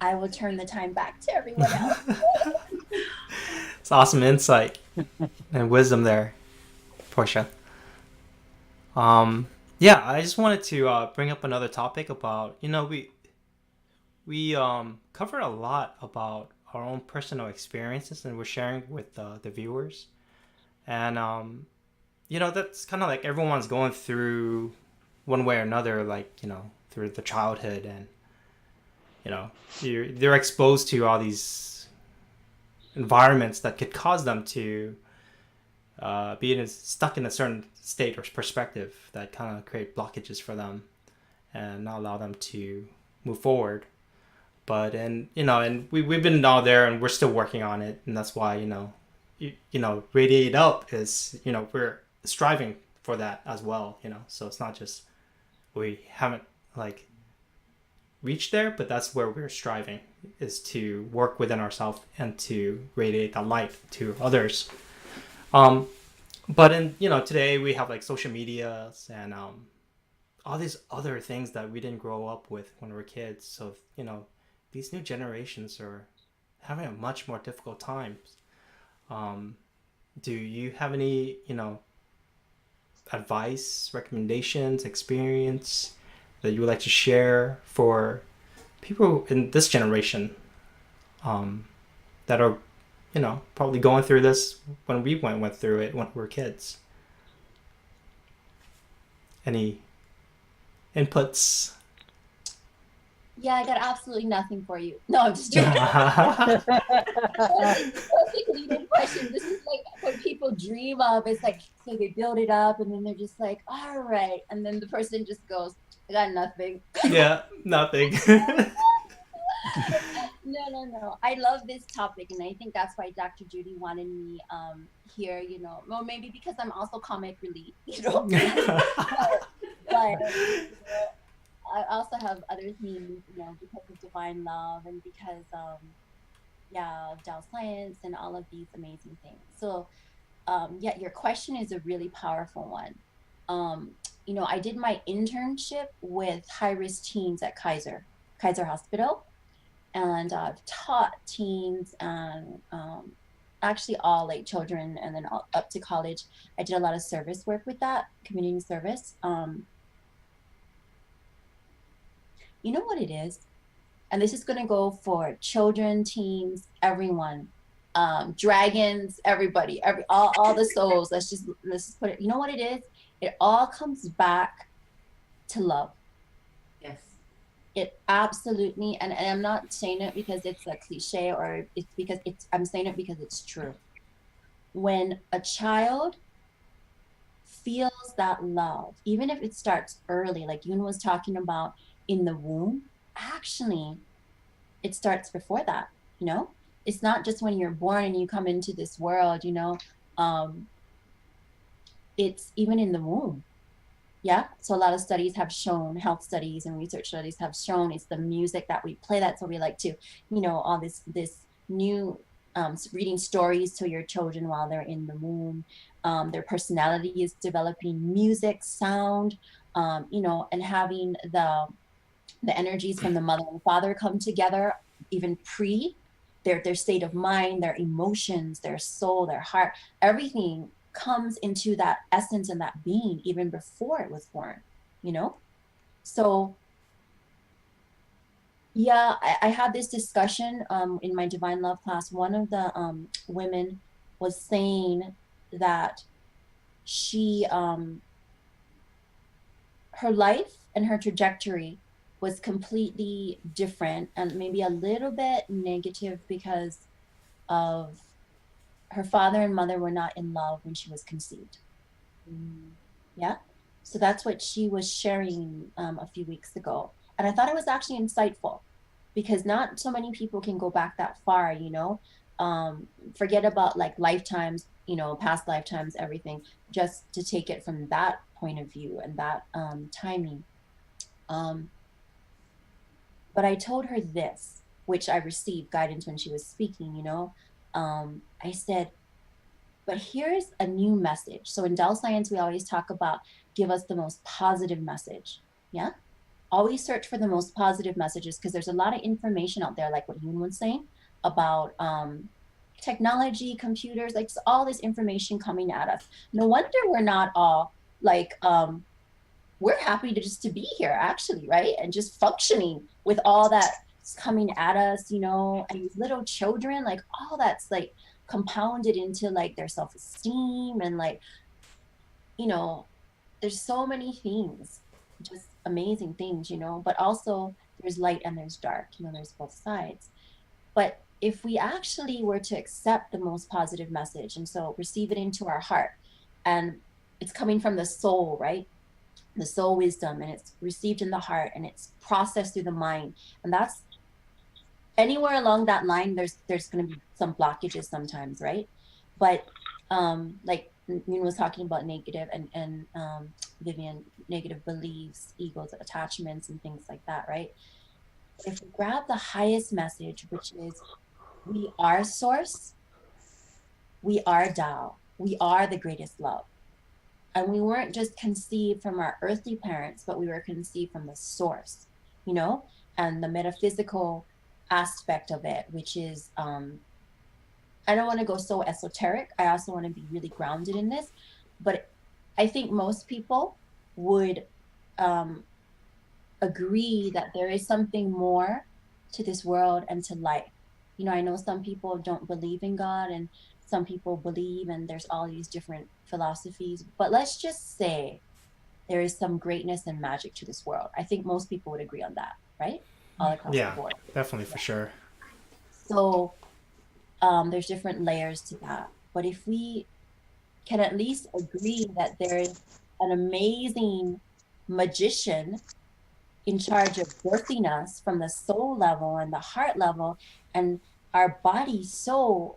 I will turn the time back to everyone else. It's awesome insight and wisdom there, Portia. Yeah, I just wanted to bring up another topic about, we covered a lot about our own personal experiences, and we're sharing with the viewers. And, that's kind of like everyone's going through one way or another, like, through the childhood, and, they're exposed to all these environments that could cause them to be stuck in a certain state or perspective that kind of create blockages for them and not allow them to move forward. But, and we've been out there, and we're still working on it. And that's why, Radiate Up is, we're striving for that as well, so it's not just we haven't like reached there, but that's where we're striving, is to work within ourselves and to radiate that light to others. But in today we have like social medias and all these other things that we didn't grow up with when we were kids. So these new generations are having a much more difficult time. Do you have any, advice, recommendations, experience that you would like to share for people in this generation that are, probably going through this when we went through it when we were kids? Any inputs? Yeah, I got absolutely nothing for you. No, I'm just joking. Perfect leading question. This is like what people dream of. It's like, so they build it up, and then they're just like, all right. And then the person just goes, I got nothing. Yeah, nothing. No. I love this topic, and I think that's why Dr. Judy wanted me here, well, maybe because I'm also comic relief, but I also have other themes, because of divine love and because of Tao science and all of these amazing things. So, your question is a really powerful one. I did my internship with high-risk teens at Kaiser Hospital, and I've taught teens and actually all like children and then up to college. I did a lot of service work with that, community service. You know what it is? And this is going to go for children, teens, everyone, dragons, everybody, all the souls. Let's just put it. You know what it is? It all comes back to love. Yes. It absolutely, and I'm not saying it because it's a cliche or it's because I'm saying it because it's true. When a child feels that love, even if it starts early, like Yoon was talking about in the womb, actually, it starts before that, you know? It's not just when you're born and you come into this world, you know? It's even in the womb. Yeah. So a lot of studies have shown, health studies and research studies have shown it's the music that we play. That's what we like to, you know, all this new reading stories to your children while they're in the womb. Their personality is developing, music, sound, you know, and having the energies from the mother and father come together, even pre their state of mind, their emotions, their soul, their heart, everything comes into that essence and that being even before it was born, you know? So yeah, I had this discussion in my divine love class. One of the women was saying that she her life and her trajectory was completely different and maybe a little bit negative because of her father and mother were not in love when she was conceived. Yeah. So that's what she was sharing a few weeks ago. And I thought it was actually insightful because not so many people can go back that far, you know. Forget about like lifetimes, you know, past lifetimes, everything, just to take it from that point of view and that timing. But I told her this, which I received guidance when she was speaking, you know. I said, but here's a new message. So in Dell Science, we always talk about give us the most positive message. Yeah. Always search for the most positive messages because there's a lot of information out there, like what Yoon was saying about technology, computers, like all this information coming at us. No wonder we're not all like we're happy to just to be here actually, right? And just functioning with all that's coming at us, you know, and these little children, like all that's like compounded into like their self-esteem and like, you know, there's so many things, just amazing things, you know, but also there's light and there's dark, you know, there's both sides. But if we actually were to accept the most positive message and so receive it into our heart and it's coming from the soul, right? The soul wisdom and it's received in the heart and it's processed through the mind. And that's anywhere along that line, there's going to be some blockages sometimes, right? But like Yoon was talking about negative and Vivian, negative beliefs, egos, attachments, and things like that, right? If we grab the highest message, which is we are source, we are Tao, we are the greatest love. And we weren't just conceived from our earthly parents, but we were conceived from the source, you know, and the metaphysical aspect of it, which is, I don't want to go so esoteric. I also want to be really grounded in this. But I think most people would agree that there is something more to this world and to life. You know, I know some people don't believe in God and some people believe, and there's all these different philosophies. But let's just say there is some greatness and magic to this world. I think most people would agree on that, right? All across the Yeah, board. definitely for sure. So there's different layers to that. But if we can at least agree that there is an amazing magician in charge of birthing us from the soul level and the heart level, and our body so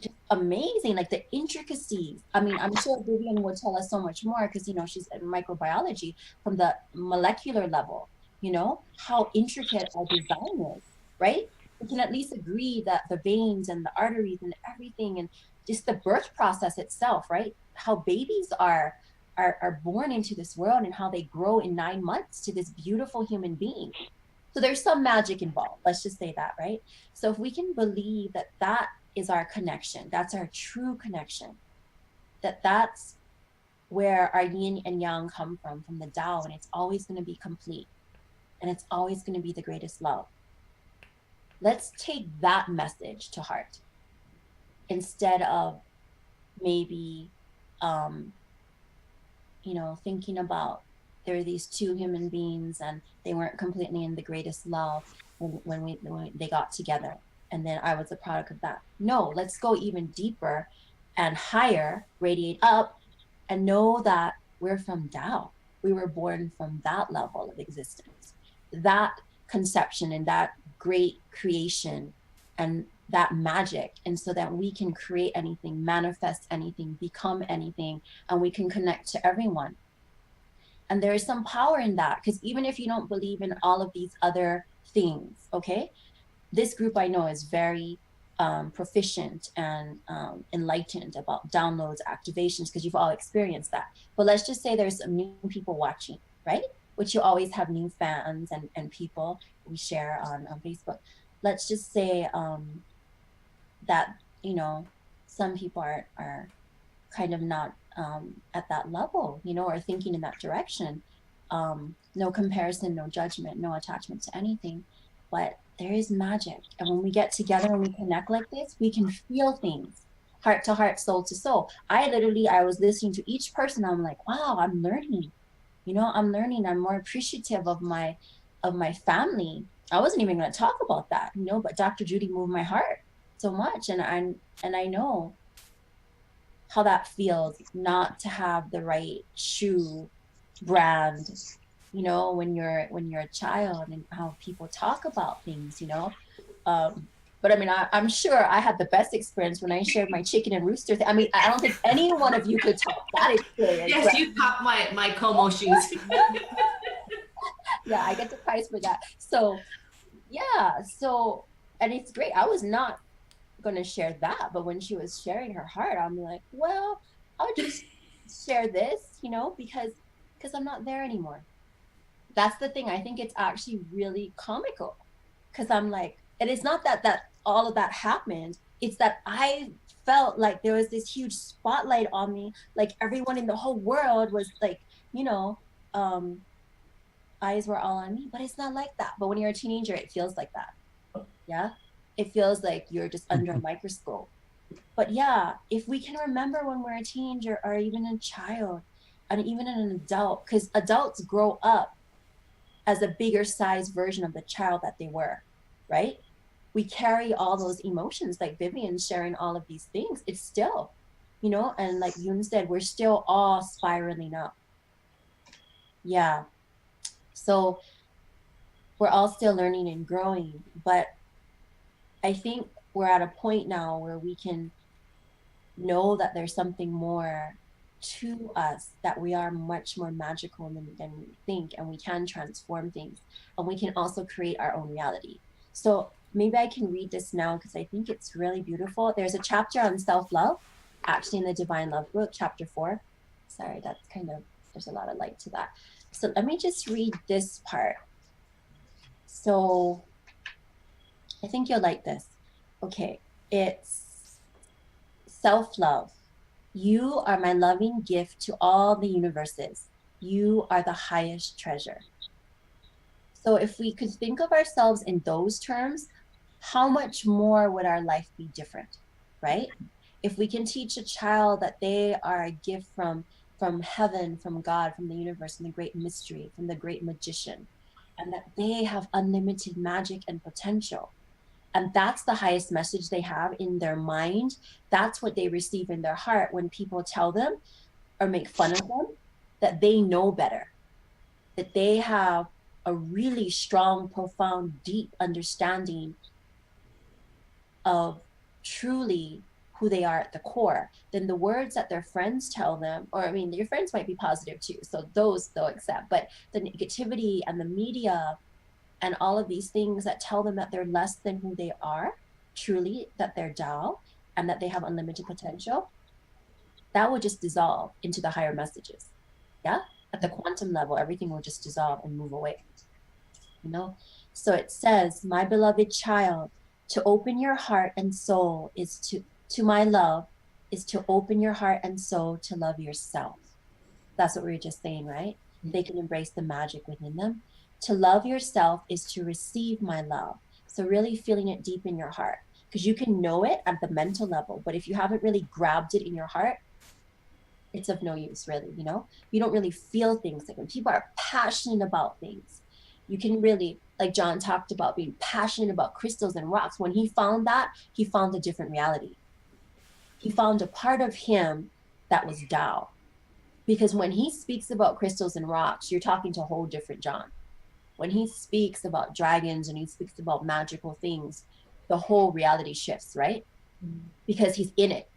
just amazing, like the intricacies. I mean, I'm sure Vivian will tell us so much more because, you know, she's in microbiology from the molecular level, you know, how intricate our design is, right? We can at least agree that the veins and the arteries and everything and just the birth process itself, right? How babies are born into this world and how they grow in 9 months to this beautiful human being. So there's some magic involved. Let's just say that, right? So if we can believe that that is our connection. That's our true connection. That's where our yin and yang come from the Tao, and it's always going to be complete, and it's always going to be the greatest love. Let's take that message to heart instead of maybe thinking about there are these two human beings and they weren't completely in the greatest love when they got together, and then I was a product of that. No, let's go even deeper and higher, radiate up, and know that we're from Tao. We were born from that level of existence, that conception and that great creation and that magic. And so that we can create anything, manifest anything, become anything, and we can connect to everyone. And there is some power in that, because even if you don't believe in all of these other things, okay, this group I know is very proficient and enlightened about downloads, activations, because you've all experienced that. But let's just say there's some new people watching, right? Which you always have new fans and people we share on Facebook. Let's just say that, some people are kind of not at that level, or thinking in that direction. No comparison, no judgment, no attachment to anything. But there is magic. And when we get together and we connect like this, we can feel things heart to heart, soul to soul. I was listening to each person. I'm like, wow, I'm learning. I'm learning. I'm more appreciative of my family. I wasn't even going to talk about that, but Dr. Judy moved my heart so much. And I know how that feels not to have the right shoe brand, when you're a child, and how people talk about things, but I mean, I'm sure I had the best experience when I shared my chicken and rooster thing. I mean, I don't think any one of you could top that experience. Yes, you topped my Como shoes. Yeah, I get the prize for that. So yeah, and it's great. I was not gonna share that, but when she was sharing her heart, I'm like, well, I'll just share this, because I'm not there anymore. That's the thing. I think it's actually really comical, because I'm like, and it's not that all of that happened. It's that I felt like there was this huge spotlight on me, like everyone in the whole world was like, eyes were all on me. But it's not like that. But when you're a teenager, it feels like that. Yeah, it feels like you're just under a microscope. But yeah, if we can remember when we're a teenager or even a child and even an adult, because adults grow up as a bigger size version of the child that they were, right? We carry all those emotions, like Vivian sharing all of these things. It's still, and like Yoon said, we're still all spiraling up. Yeah. So we're all still learning and growing, but I think we're at a point now where we can know that there's something more to us, that we are much more magical than we think, and we can transform things, and we can also create our own reality. So maybe I can read this now, because I think it's really beautiful. There's a chapter on self-love, actually in the Divine Love book, chapter 4. Sorry, that's there's a lot of light to that. So let me just read this part. So I think you'll like this. Okay, it's self-love. You are my loving gift to all the universes. You are the highest treasure. So if we could think of ourselves in those terms, how much more would our life be different, right? If we can teach a child that they are a gift from heaven, from God, from the universe, from the great mystery, from the great magician, and that they have unlimited magic and potential. And that's the highest message they have in their mind. That's what they receive in their heart when people tell them or make fun of them, that they know better, that they have a really strong, profound, deep understanding of truly who they are at the core. Then the words that their friends tell them, or I mean, your friends might be positive too, so those they'll accept, but the negativity and the media and all of these things that tell them that they're less than who they are, truly, that they're Tao and that they have unlimited potential, that will just dissolve into the higher messages. Yeah, at the quantum level, everything will just dissolve and move away. So it says, my beloved child, To open your heart and soul is to my love, is to open your heart and soul to love yourself. That's what we were just saying, right? They can embrace the magic within them. To love yourself is to receive my love. So really feeling it deep in your heart, because you can know it at the mental level, but if you haven't really grabbed it in your heart, it's of no use, really. You know, you don't really feel things. Like when people are passionate about things, you can really, like John talked about, being passionate about crystals and rocks. When he found that, he found a different reality. He found a part of him that was Tao. Because when he speaks about crystals and rocks, you're talking to a whole different John. When he speaks about dragons and he speaks about magical things, the whole reality shifts, right? Because he's in it.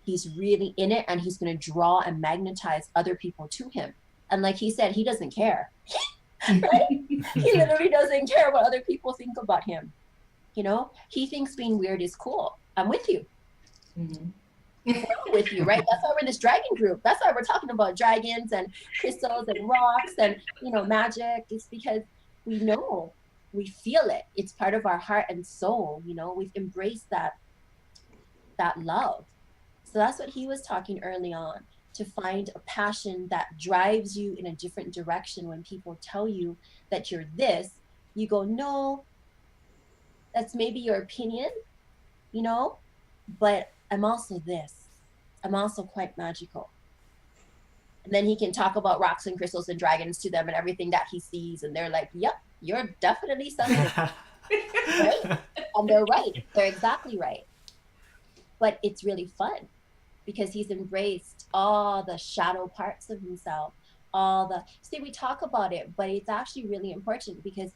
He's really in it, and he's going to draw and magnetize other people to him. And like he said, he doesn't care. Right? He literally doesn't care what other people think about him. You know, he thinks being weird is cool. I'm with you. We're with you, right? That's why we're in this dragon group. That's why we're talking about dragons and crystals and rocks and, you know, magic. It's because we know, we feel it. It's part of our heart and soul. You know, we've embraced that love. So that's what he was talking early on, to find a passion that drives you in a different direction. When people tell you that you're this, you go, no, that's maybe your opinion, you know, but I'm also this. I'm also quite magical. And then he can talk about rocks and crystals and dragons to them and everything that he sees. And they're like, yep, you're definitely something. Right? And they're right. They're exactly right. But it's really fun because he's embraced all the shadow parts of himself, see, we talk about it, but it's actually really important, because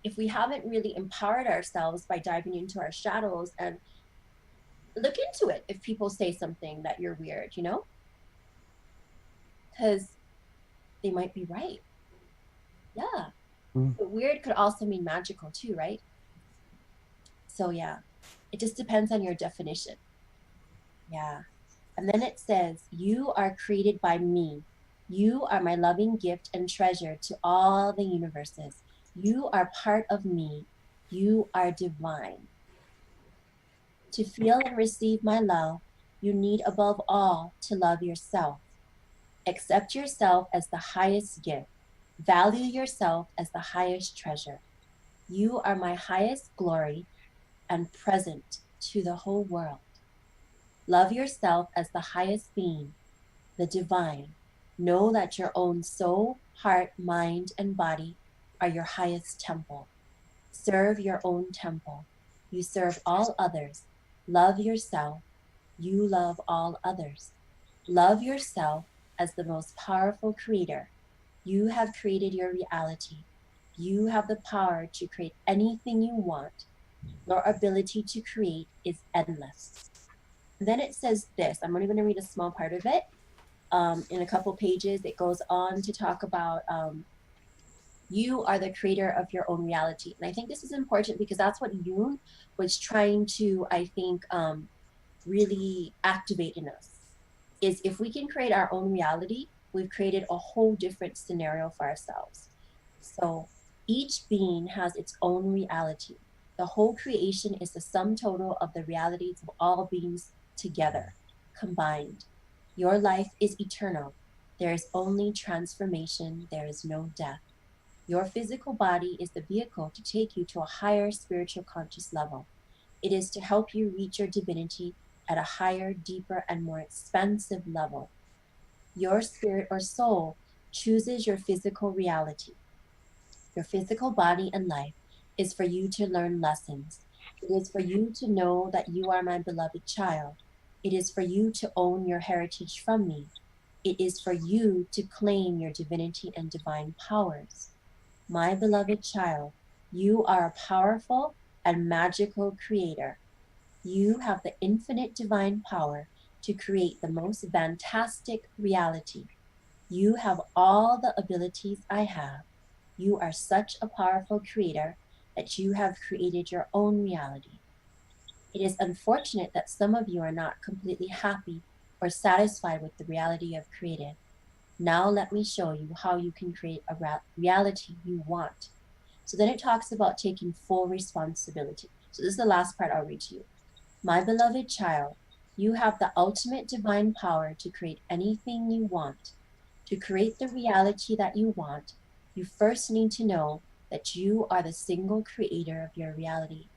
if we haven't really empowered ourselves by diving into our shadows, and look into it if people say something that you're weird, you know, because they might be right. Yeah. But weird could also mean magical too, right? So yeah, it just depends on your definition. Yeah. And then it says, you are created by me. You are my loving gift and treasure to all the universes. You are part of me. You are divine. To feel and receive my love, you need above all to love yourself. Accept yourself as the highest gift. Value yourself as the highest treasure. You are my highest glory and present to the whole world. Love yourself as the highest being, the divine. Know that your own soul, heart, mind, and body are your highest temple. Serve your own temple. You serve all others. Love yourself. You love all others. Love yourself as the most powerful creator. You have created your reality. You have the power to create anything you want. Your ability to create is endless. And then it says this, I'm only going to read a small part of it. In a couple pages, it goes on to talk about you are the creator of your own reality. And I think this is important because that's what Jung was trying to, I think, really activate in us, is if we can create our own reality, we've created a whole different scenario for ourselves. So each being has its own reality. The whole creation is the sum total of the realities of all beings together, combined. Your life is eternal. There is only transformation. There is no death. Your physical body is the vehicle to take you to a higher spiritual conscious level. It is to help you reach your divinity at a higher, deeper, and more expansive level. Your spirit or soul chooses your physical reality. Your physical body and life is for you to learn lessons. It is for you to know that you are my beloved child. It is for you to own your heritage from me. It is for you to claim your divinity and divine powers. My beloved child, you are a powerful and magical creator. You have the infinite divine power to create the most fantastic reality. You have all the abilities I have. You are such a powerful creator that you have created your own reality. It is unfortunate that some of you are not completely happy or satisfied with the reality you have created. Now let me show you how you can create a reality you want. So then it talks about taking full responsibility. So this is the last part I'll read to you. My beloved child, you have the ultimate divine power to create anything you want. To create the reality that you want, you first need to know that you are the single creator of your reality.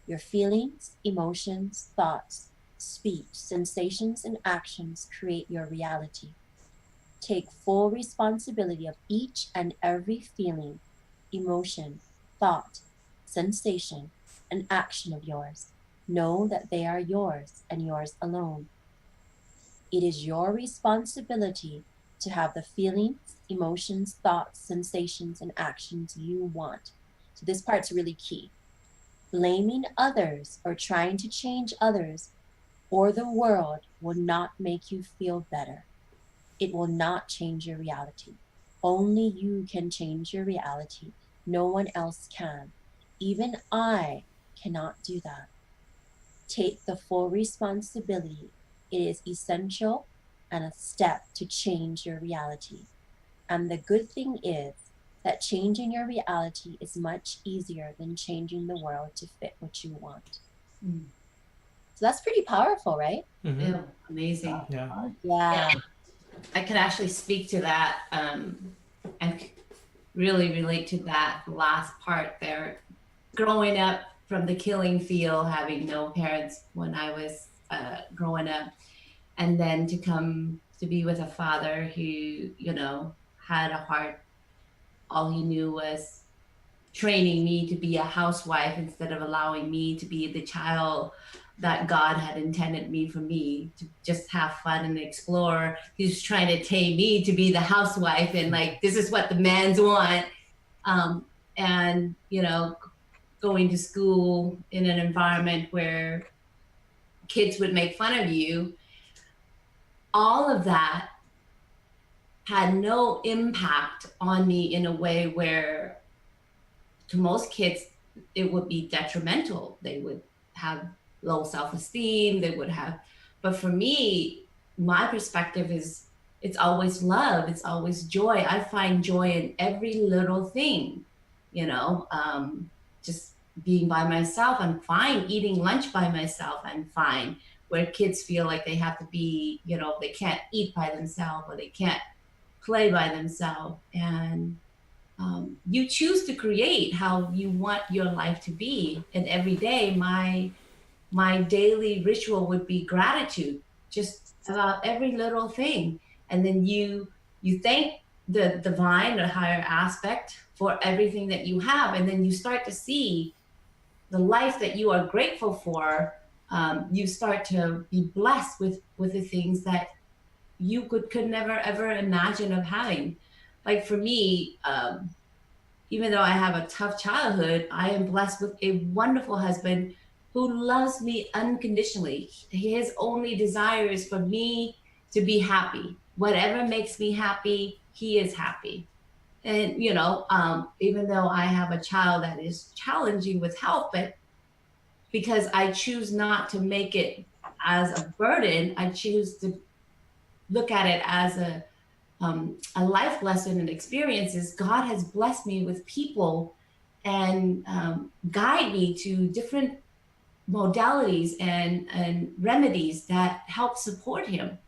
Your feelings, emotions, thoughts, speech, sensations, and actions create your reality. Take full responsibility of each and every feeling, emotion, thought, sensation, and action of yours. Know that they are yours and yours alone. It is your responsibility to have the feelings, emotions, thoughts, sensations, and actions you want. So this part's really key. Blaming others or trying to change others or the world will not make you feel better. It will not change your reality. Only you can change your reality. No one else can. Even I cannot do that. Take the full responsibility. It is essential and a step to change your reality. And the good thing is that changing your reality is much easier than changing the world to fit what you want. Mm. So that's pretty powerful, right? Mm-hmm. Yeah, amazing. Yeah. Yeah. I could actually speak to that and really relate to that last part there. Growing up from the killing field, having no parents when I was growing up, and then to come to be with a father who, you know, had a heart. All he knew was training me to be a housewife instead of allowing me to be the child that God had intended me for me to just have fun and explore. He's trying to tame me to be the housewife and like, this is what the men's want. And, you know, going to school in an environment where kids would make fun of you, all of that had no impact on me in a way where to most kids, it would be detrimental. They would have low self-esteem, they would have, but for me, my perspective is it's always love, it's always joy. I find joy in every little thing, you know, just being by myself, I'm fine. Eating lunch by myself, I'm fine. Where kids feel like they have to be, you know, they can't eat by themselves or they can't play by themselves. And you choose to create how you want your life to be. And every day, my daily ritual would be gratitude, just about every little thing. And then you thank the divine or higher aspect for everything that you have, and then you start to see the life that you are grateful for. You start to be blessed with the things that you could never ever imagine of having. Like for me, even though I have a tough childhood, I am blessed with a wonderful husband who loves me unconditionally. His only desire is for me to be happy. Whatever makes me happy, he is happy. And, you know, even though I have a child that is challenging with health, but because I choose not to make it as a burden, I choose to look at it as a life lesson and experiences. God has blessed me with people and guide me to different modalities and remedies that help support him.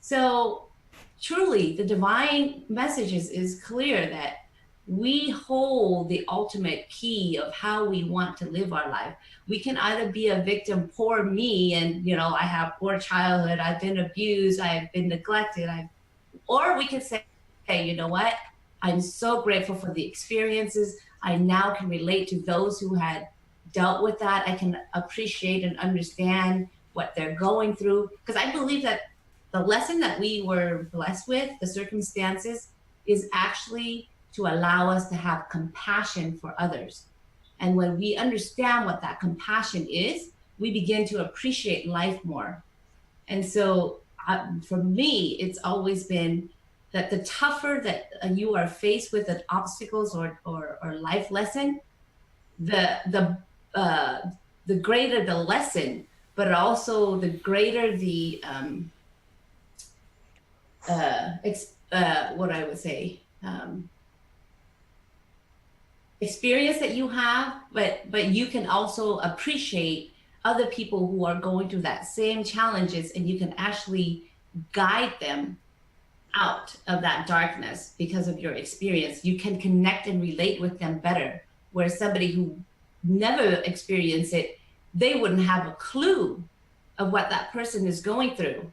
So truly, the divine messages is clear that we hold the ultimate key of how we want to live our life. We can either be a victim, poor me, and you know, I have poor childhood, I've been abused, I've been neglected, or we can say, hey, you know what? I'm so grateful for the experiences. I now can relate to those who had dealt with that. I can appreciate and understand what they're going through. Because I believe that the lesson that we were blessed with, the circumstances, is actually to allow us to have compassion for others. And when we understand what that compassion is, we begin to appreciate life more. And so for me, it's always been that the tougher that you are faced with an obstacles or life lesson, the greater the lesson, but also the greater the what I would say, experience that you have, but you can also appreciate other people who are going through that same challenges, and you can actually guide them out of that darkness because of your experience. You can connect and relate with them better, where somebody who never experienced it, they wouldn't have a clue of what that person is going through.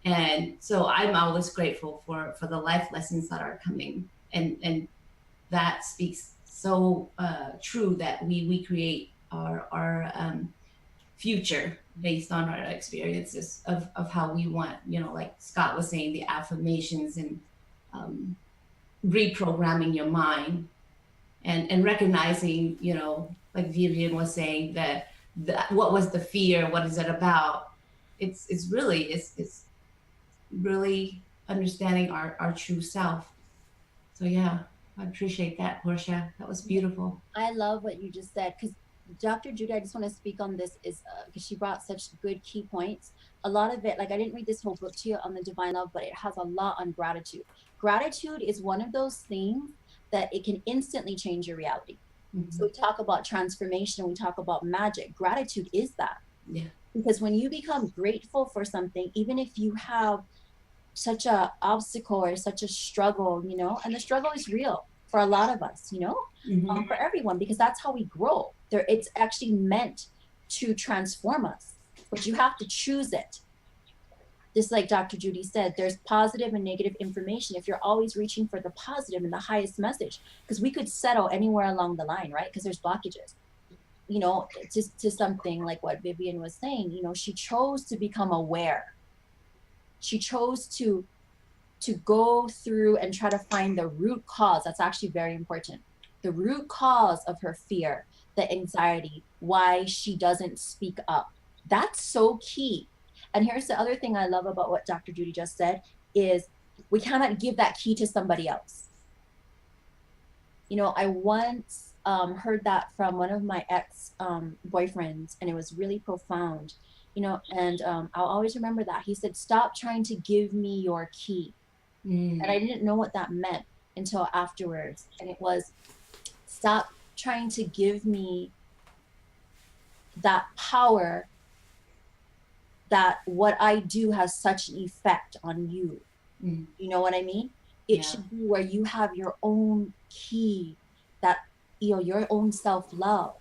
And so I'm always grateful for the life lessons that are coming, and that speaks so true that we create our future based on our experiences of how we want, like Scott was saying, the affirmations and reprogramming your mind, and recognizing, like Vivian was saying, that what was the fear, what is it about? It's really understanding our true self. So yeah, I appreciate that, Portia. That was beautiful. I love what you just said, because Dr. Judy, I just want to speak on this, is because she brought such good key points. A lot of it, like I didn't read this whole book to you on the divine love, but it has a lot on gratitude. Gratitude is one of those things that it can instantly change your reality. Mm-hmm. So we talk about transformation, we talk about magic. Gratitude is that. Yeah. Because when you become grateful for something, even if you have such a obstacle or such a struggle, and the struggle is real for a lot of us, mm-hmm. For everyone, because that's how we grow. It's actually meant to transform us, but you have to choose it. Just like Dr. Judy said, there's positive and negative information. If you're always reaching for the positive and the highest message, because we could settle anywhere along the line, right? Because there's blockages, to something like what Vivian was saying. She chose to become aware. She chose to go through and try to find the root cause. That's actually very important. The root cause of her fear, the anxiety, why she doesn't speak up. That's so key. And here's the other thing I love about what Dr. Judy just said is we cannot give that key to somebody else. I once heard that from one of my ex boyfriends, and it was really profound, and I'll always remember that. He said, "Stop trying to give me your key." And I didn't know what that meant until afterwards. And it was, stop trying to give me that power that what I do has such an effect on you. You know what I mean? It should be where you have your own key, that, your own self-love,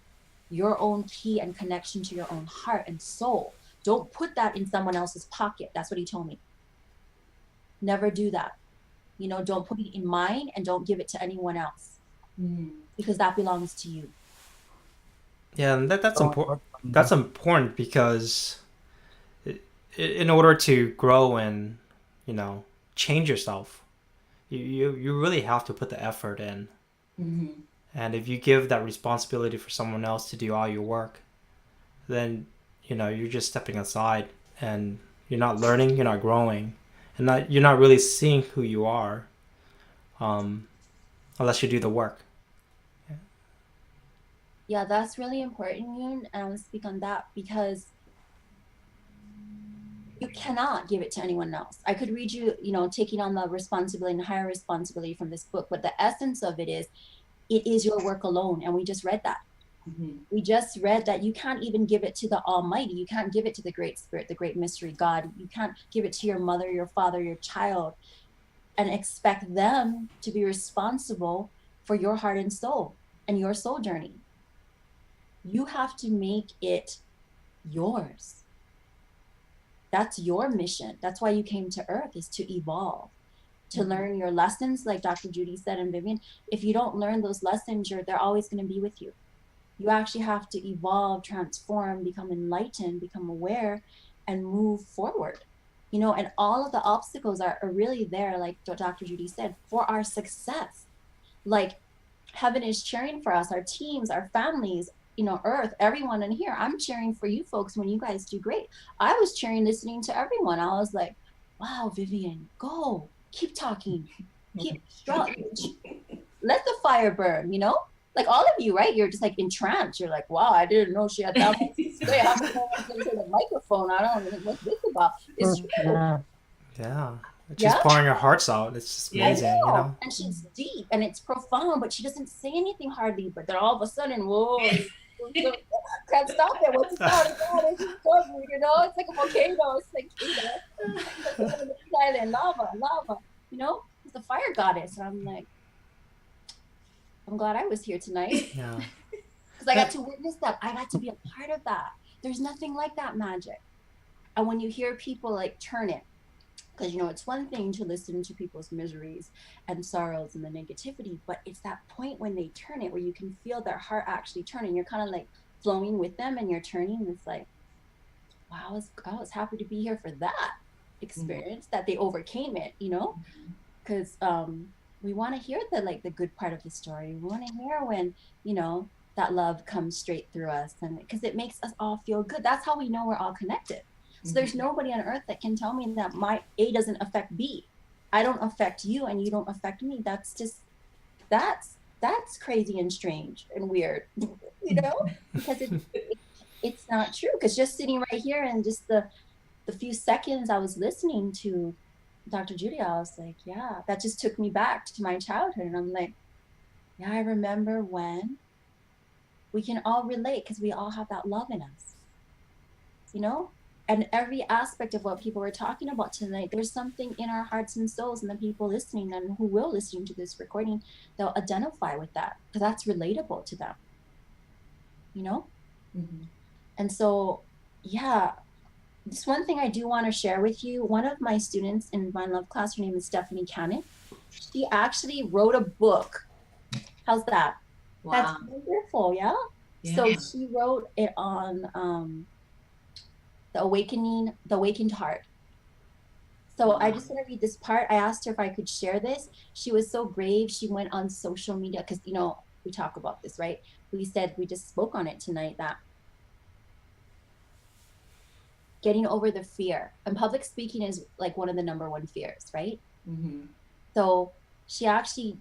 your own key and connection to your own heart and soul. Don't put that in someone else's pocket. That's what he told me. Never do that. Don't put it in mine, and don't give it to anyone else, because that belongs to you. Yeah, and that's important. That's important because in order to grow and change yourself, you really have to put the effort in. Mm-hmm. And if you give that responsibility for someone else to do all your work, then you're just stepping aside, and you're not learning, you're not growing, and you're not really seeing who you are, unless you do the work. Yeah, that's really important, Yoon, and I want to speak on that because you cannot give it to anyone else. I could read you, taking on the responsibility and higher responsibility from this book, but the essence of it is your work alone, and we just read that. Mm-hmm. We just read that you can't even give it to the Almighty. You can't give it to the Great Spirit, the Great Mystery God. You can't give it to your mother, your father, your child, and expect them to be responsible for your heart and soul and your soul journey. You have to make it yours. That's your mission. That's why you came to Earth, is to evolve, to learn your lessons, like Dr. Judy said, and Vivian. If you don't learn those lessons, they're always going to be with you. You actually have to evolve, transform, become enlightened, become aware, and move forward. And all of the obstacles are really there, like Dr. Judy said, for our success. Like, heaven is cheering for us, our teams, our families, Earth, everyone in here. I'm cheering for you folks when you guys do great. I was cheering, listening to everyone. I was like, wow, Vivian, go, keep talking, keep strong. Let the fire burn, like all of you, right? You're just like entranced. You're like, wow, I didn't know she had that much to say. I'm going to the microphone. I don't know what's this about. It's true. Yeah. She's Yeah. pouring her hearts out. It's just Yeah. amazing, you know. And she's deep and it's profound, but she doesn't say anything hardly. But then all of a sudden, whoa, can't stop it. What's it down? It's covered, you know? It's like a volcano. It's like, you know, island, lava, you know? It's the fire goddess. And I'm like, I'm glad I was here tonight. Yeah. Because I got to witness that. I got to be a part of that. There's nothing like that magic. And when you hear people like turn it, because you know it's one thing to listen to people's miseries and sorrows and the negativity, but it's that point when they turn it where you can feel their heart actually turning. You're kind of like flowing with them and you're turning. It's like, wow, I was happy to be here for that experience, that they overcame it, you know? Because we want to hear the good part of the story. We want to hear when, you know, that love comes straight through us, and because it makes us all feel good. That's how we know we're all connected. So there's nobody on earth that can tell me that my A doesn't affect B. I don't affect you and you don't affect me. That's just, that's crazy and strange and weird, you know, because it's not true. Because just sitting right here and just the few seconds I was listening to Dr. Judy, I was like, yeah, that just took me back to my childhood. And I'm like, yeah, I remember when we can all relate because we all have that love in us, you know? And every aspect of what people were talking about tonight, there's something in our hearts and souls, and the people listening and who will listen to this recording, they'll identify with that because that's relatable to them, you know? And so, yeah, this one thing I do want to share with you. One of my students in Divine Love class, her name is Stephanie Cannon. She actually wrote a book. How's that? Wow. That's wonderful, yeah? So she wrote it on the awakened heart. So I just want to read this part. I asked her if I could share this. She was so brave. She went on social media because, you know, we talk about this, right? We just spoke on it tonight, that getting over the fear. And public speaking is like one of the number one fears, right? So she actually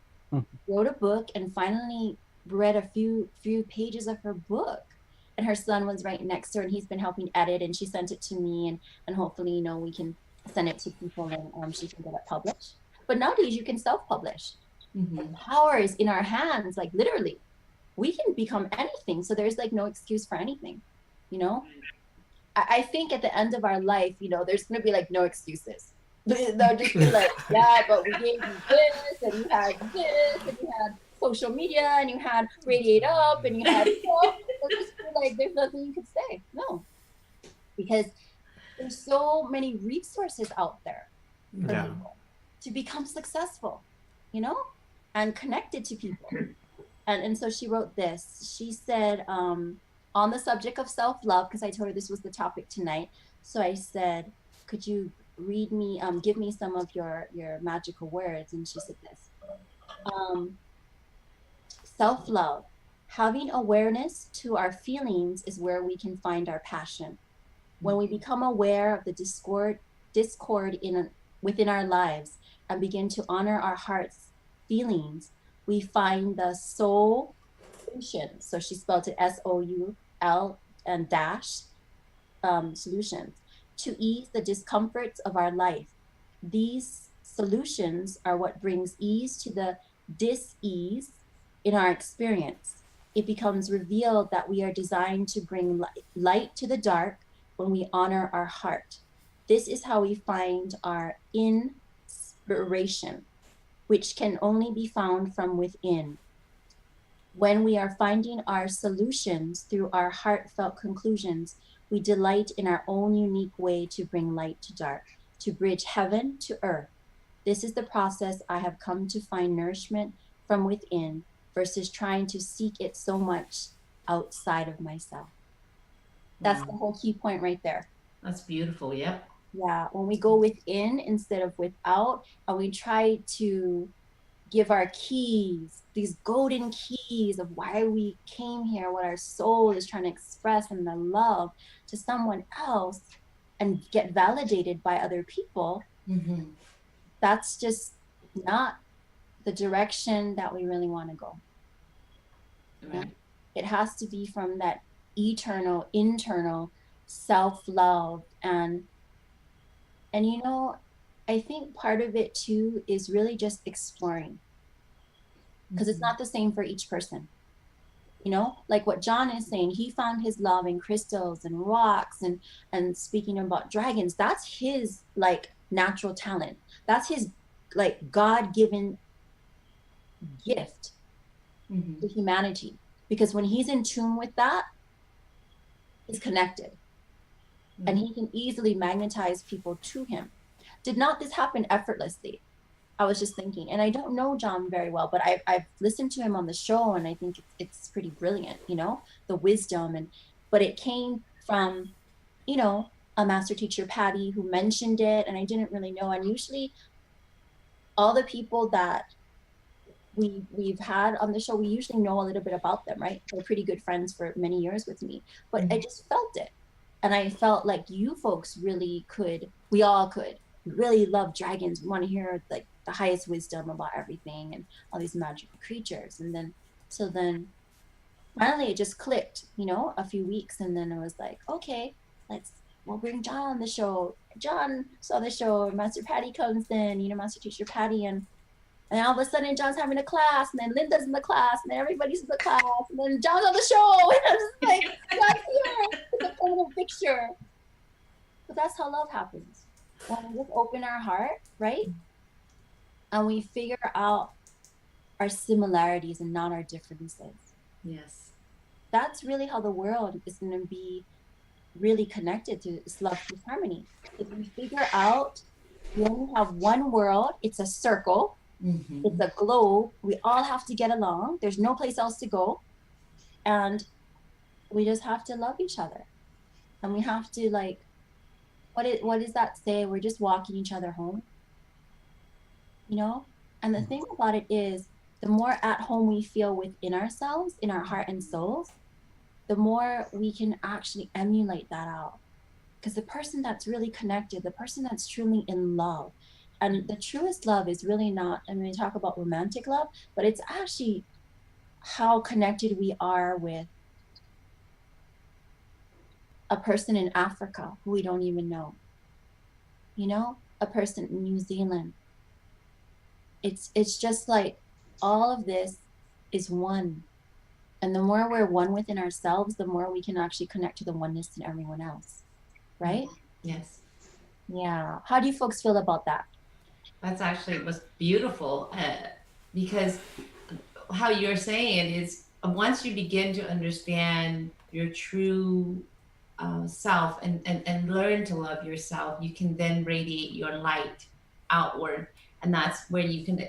wrote a book and finally read a few pages of her book. And her son was right next to her and he's been helping edit, and she sent it to me, and hopefully, you know, we can send it to people and she can get it published. But nowadays you can self-publish. The power is in our hands, like literally. We can become anything. So there's like no excuse for anything, you know? I think at the end of our life, you know, there's gonna be like no excuses. They'll just be like, yeah, but we gave you this, and you had this, and you had social media, and you had Radiate Up, and you had, you know, just like there's nothing you could say. No, because there's so many resources out there for people to become successful, you know, and connected to people. And so she wrote this. She said, on the subject of self-love, because I told her this was the topic tonight. So I said, could you read me, give me some of your magical words? And she said this. Self-love. Having awareness to our feelings is where we can find our passion. When we become aware of the discord within our lives and begin to honor our heart's feelings, we find the soul solution. So she spelled it SOUL and dash solutions to ease the discomforts of our life. These solutions are what brings ease to the dis-ease in our experience. It becomes revealed that we are designed to bring light to the dark when we honor our heart. This is how we find our inspiration, which can only be found from within. When we are finding our solutions through our heartfelt conclusions, we delight in our own unique way to bring light to dark, to bridge heaven to earth. This is the process I have come to find nourishment from within versus trying to seek it so much outside of myself. That's the whole key point right there. That's beautiful. Yep. Yeah, when we go within instead of without, and we try to give our keys, these golden keys of why we came here, what our soul is trying to express, and the love to someone else, and get validated by other people, that's just not the direction that we really want to go. Right. It has to be from that eternal, internal self-love. And you know, I think part of it too is really just exploring, because it's not the same for each person. You know, like what John is saying, he found his love in crystals and rocks, and speaking about dragons, that's his like natural talent. That's his like God-given gift Mhm. to humanity. Because when he's in tune with that, he's connected. And he can easily magnetize people to him. Did not this happen effortlessly? I was just thinking, and I don't know John very well, but I've listened to him on the show, and I think it's pretty brilliant, you know, the wisdom. But it came from, you know, a master teacher, Patty, who mentioned it, and I didn't really know. And usually all the people that we've had on the show, we usually know a little bit about them, right? They're pretty good friends for many years with me, but I just felt it. And I felt like you folks really could, we all could really love dragons. We want to hear like the highest wisdom about everything and all these magical creatures. And then, so then finally it just clicked, you know, a few weeks. And then it was like, okay, we'll bring John on the show. John saw the show, Master Patty comes in, you know, Master Teacher Patty, and all of a sudden, John's having a class, and then Linda's in the class, and then everybody's in the class, and then John's on the show. And I'm just like, John's here. It's a total picture. But that's how love happens. When we just open our heart, right? And we figure out our similarities and not our differences. Yes. That's really how the world is going to be really connected to this love, this harmony. If we figure out we only have one world, it's a circle. Mm-hmm. It's a globe. We all have to get along. There's no place else to go. And we just have to love each other. And we have to like, what does that say? We're just walking each other home. You know? And the thing about it is, the more at home we feel within ourselves, in our heart and souls, the more we can actually emulate that out. Because the person that's really connected, the person that's truly in love, and the truest love is really not, I mean, we talk about romantic love, but it's actually how connected we are with a person in Africa who we don't even know. You know, a person in New Zealand. It's just like all of this is one. And the more we're one within ourselves, the more we can actually connect to the oneness in everyone else. Right? Yes. Yeah. How do you folks feel about that? That's actually was beautiful, because how you're saying is once you begin to understand your true self and learn to love yourself, you can then radiate your light outward. And that's where you can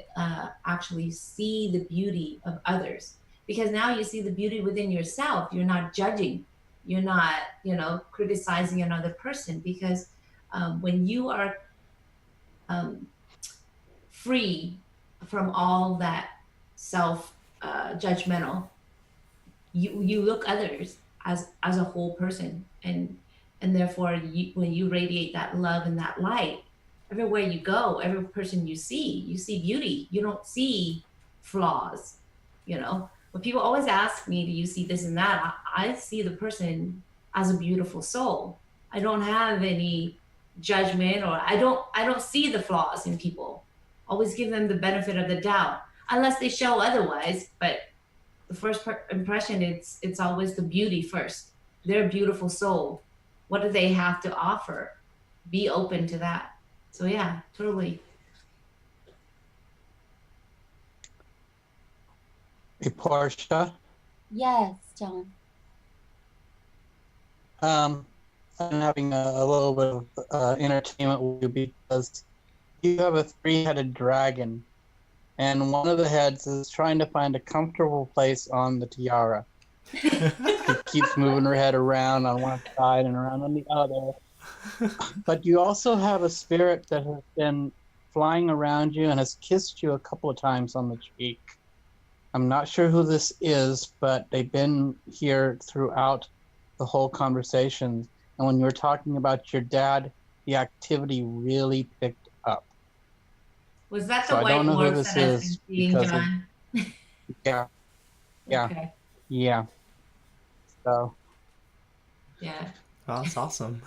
actually see the beauty of others. Because now you see the beauty within yourself. You're not judging. You're not, you know, criticizing another person. Because when you are free from all that self judgmental, you look others as a whole person, and therefore when you radiate that love and that light everywhere you go, every person you see beauty. You don't see flaws. You know, when people always ask me, do you see this and that, I see the person as a beautiful soul. I don't have any judgment, or I don't see the flaws in people. Always give them the benefit of the doubt, unless they show otherwise. But the first impression, it's always the beauty first. They're a beautiful soul. What do they have to offer? Be open to that. So yeah, totally. Hey, Portia. Yes, John. I'm having a little bit of entertainment with you, because you have a 3-headed dragon, and one of the heads is trying to find a comfortable place on the tiara. It keeps moving her head around on one side and around on the other. But you also have a spirit that has been flying around you and has kissed you a couple of times on the cheek. I'm not sure who this is, but they've been here throughout the whole conversation. And when you were talking about your dad, the activity really picked up. Was that the So I white don't know who dwarf this that I've been is seeing, because John? yeah, Okay. yeah. So Yeah. Oh, that's awesome.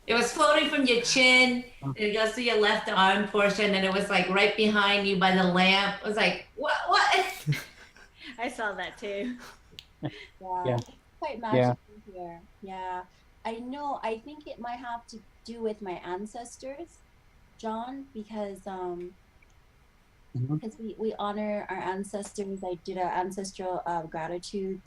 It was floating from your chin, and it goes to your left arm portion, and it was like right behind you by the lamp. I was like, what? I saw that too. Yeah, Yeah. it's quite Yeah. magical here. Yeah, I know. I think it might have to do with my ancestors, John, because Mhm. we honor our ancestors. I did an ancestral gratitude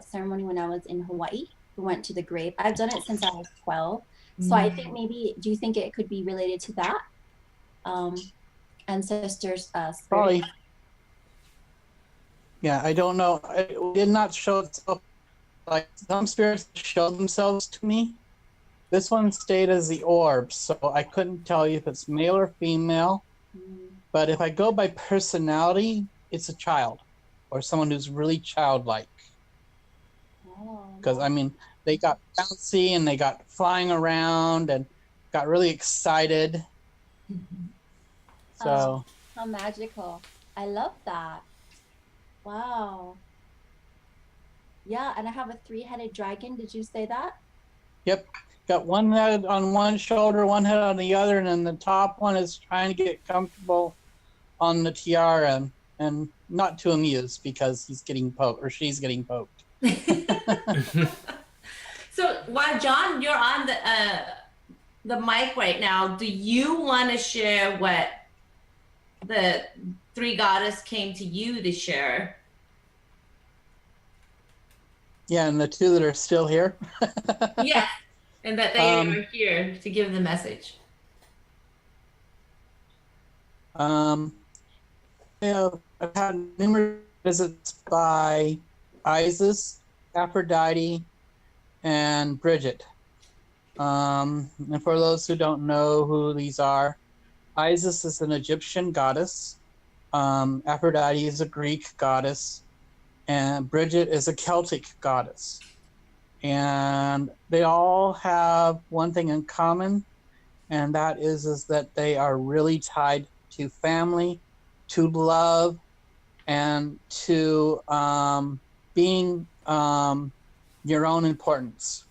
ceremony when I was in Hawaii. We went to the grave. I've done it since I was 12. So I think maybe, do you think it could be related to that? Um, ancestors' spirit? Probably. Yeah, I don't know. It did not show itself. Like some spirits show themselves to me. This one stayed as the orb, so I couldn't tell you if it's male or female. Mm. But if I go by personality, it's a child or someone who's really childlike. Oh, Because I mean, they got bouncy and they got flying around and got really excited. So how magical. I love that. Wow. Yeah, and I have a three-headed dragon. Did you say that? yep, got one head on one shoulder, one head on the other, and then the top one is trying to get comfortable on the tiara and not too amused because he's getting poked or she's getting poked. So while John, you're on the mic right now, do you want to share what the three goddess came to you to share? Yeah, and the two that are still here. Yes, and that they are here to give the message. Yeah, I've had numerous visits by Isis, Aphrodite, and Bridget. And for those who don't know who these are, Isis is an Egyptian goddess. Aphrodite is a Greek goddess, and Bridget is a Celtic goddess. And they all have one thing in common, and that is that they are really tied to family, to love, and to being your own importance.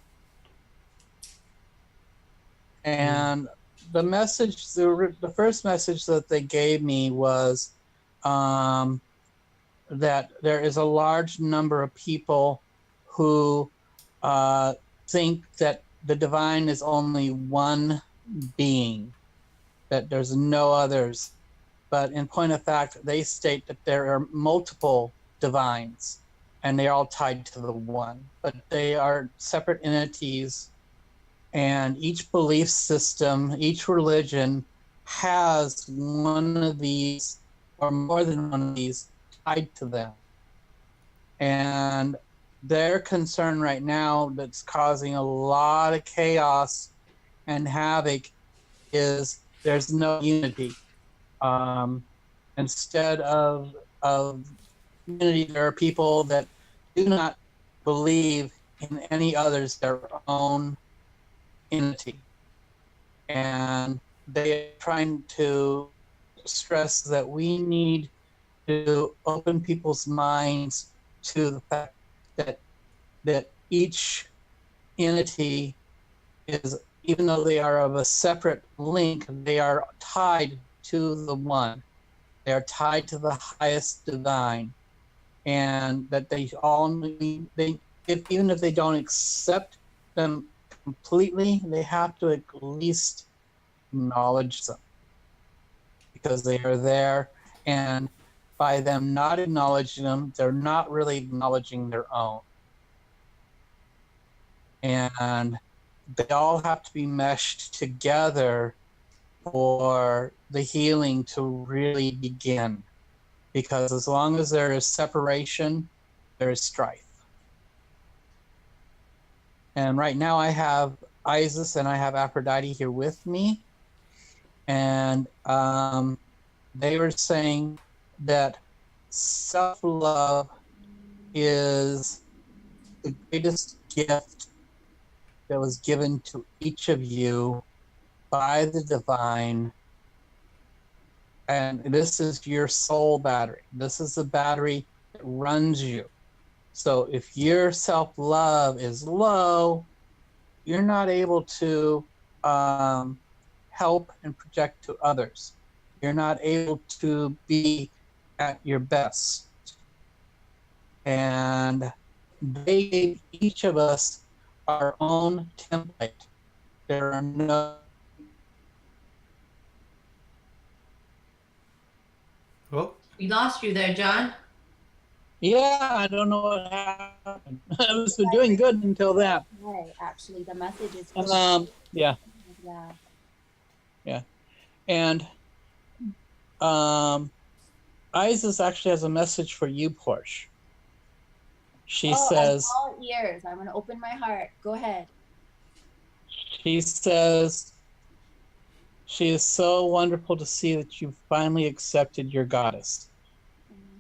And the message, the first message that they gave me was that there is a large number of people who think that the divine is only one being, that there's no others. But in point of fact, they state that there are multiple divines and they're all tied to the one, but they are separate entities. And each belief system, each religion has one of these or more than one of these tied to them. And their concern right now that's causing a lot of chaos and havoc is there's no unity. Instead of unity, there are people that do not believe in any others, their own entity. And they are trying to stress that we need to open people's minds to the fact that each entity is, even though they are of a separate link, they are tied to the one. They are tied to the highest divine, and that they all need, even if they don't accept them completely, they have to at least acknowledge them because they are there. And by them not acknowledging them, they're not really acknowledging their own. And they all have to be meshed together for the healing to really begin. Because as long as there is separation, there is strife. And right now I have Isis and I have Aphrodite here with me. And they were saying that self-love is the greatest gift that was given to each of you by the divine. And this is your soul battery. This is the battery that runs you. So if your self-love is low, you're not able to help and project to others. You're not able to be at your best. And they gave each of us our own template. There are no Oh, We lost you there, John. Yeah, I don't know what happened. I was doing good until that. Right, actually, the message is Yeah, yeah. yeah. And Isis actually has a message for you, Porsche. She Oh, I'm says, all ears. I'm gonna open my heart. Go ahead. she says, she is so wonderful to see that you finally accepted your goddess.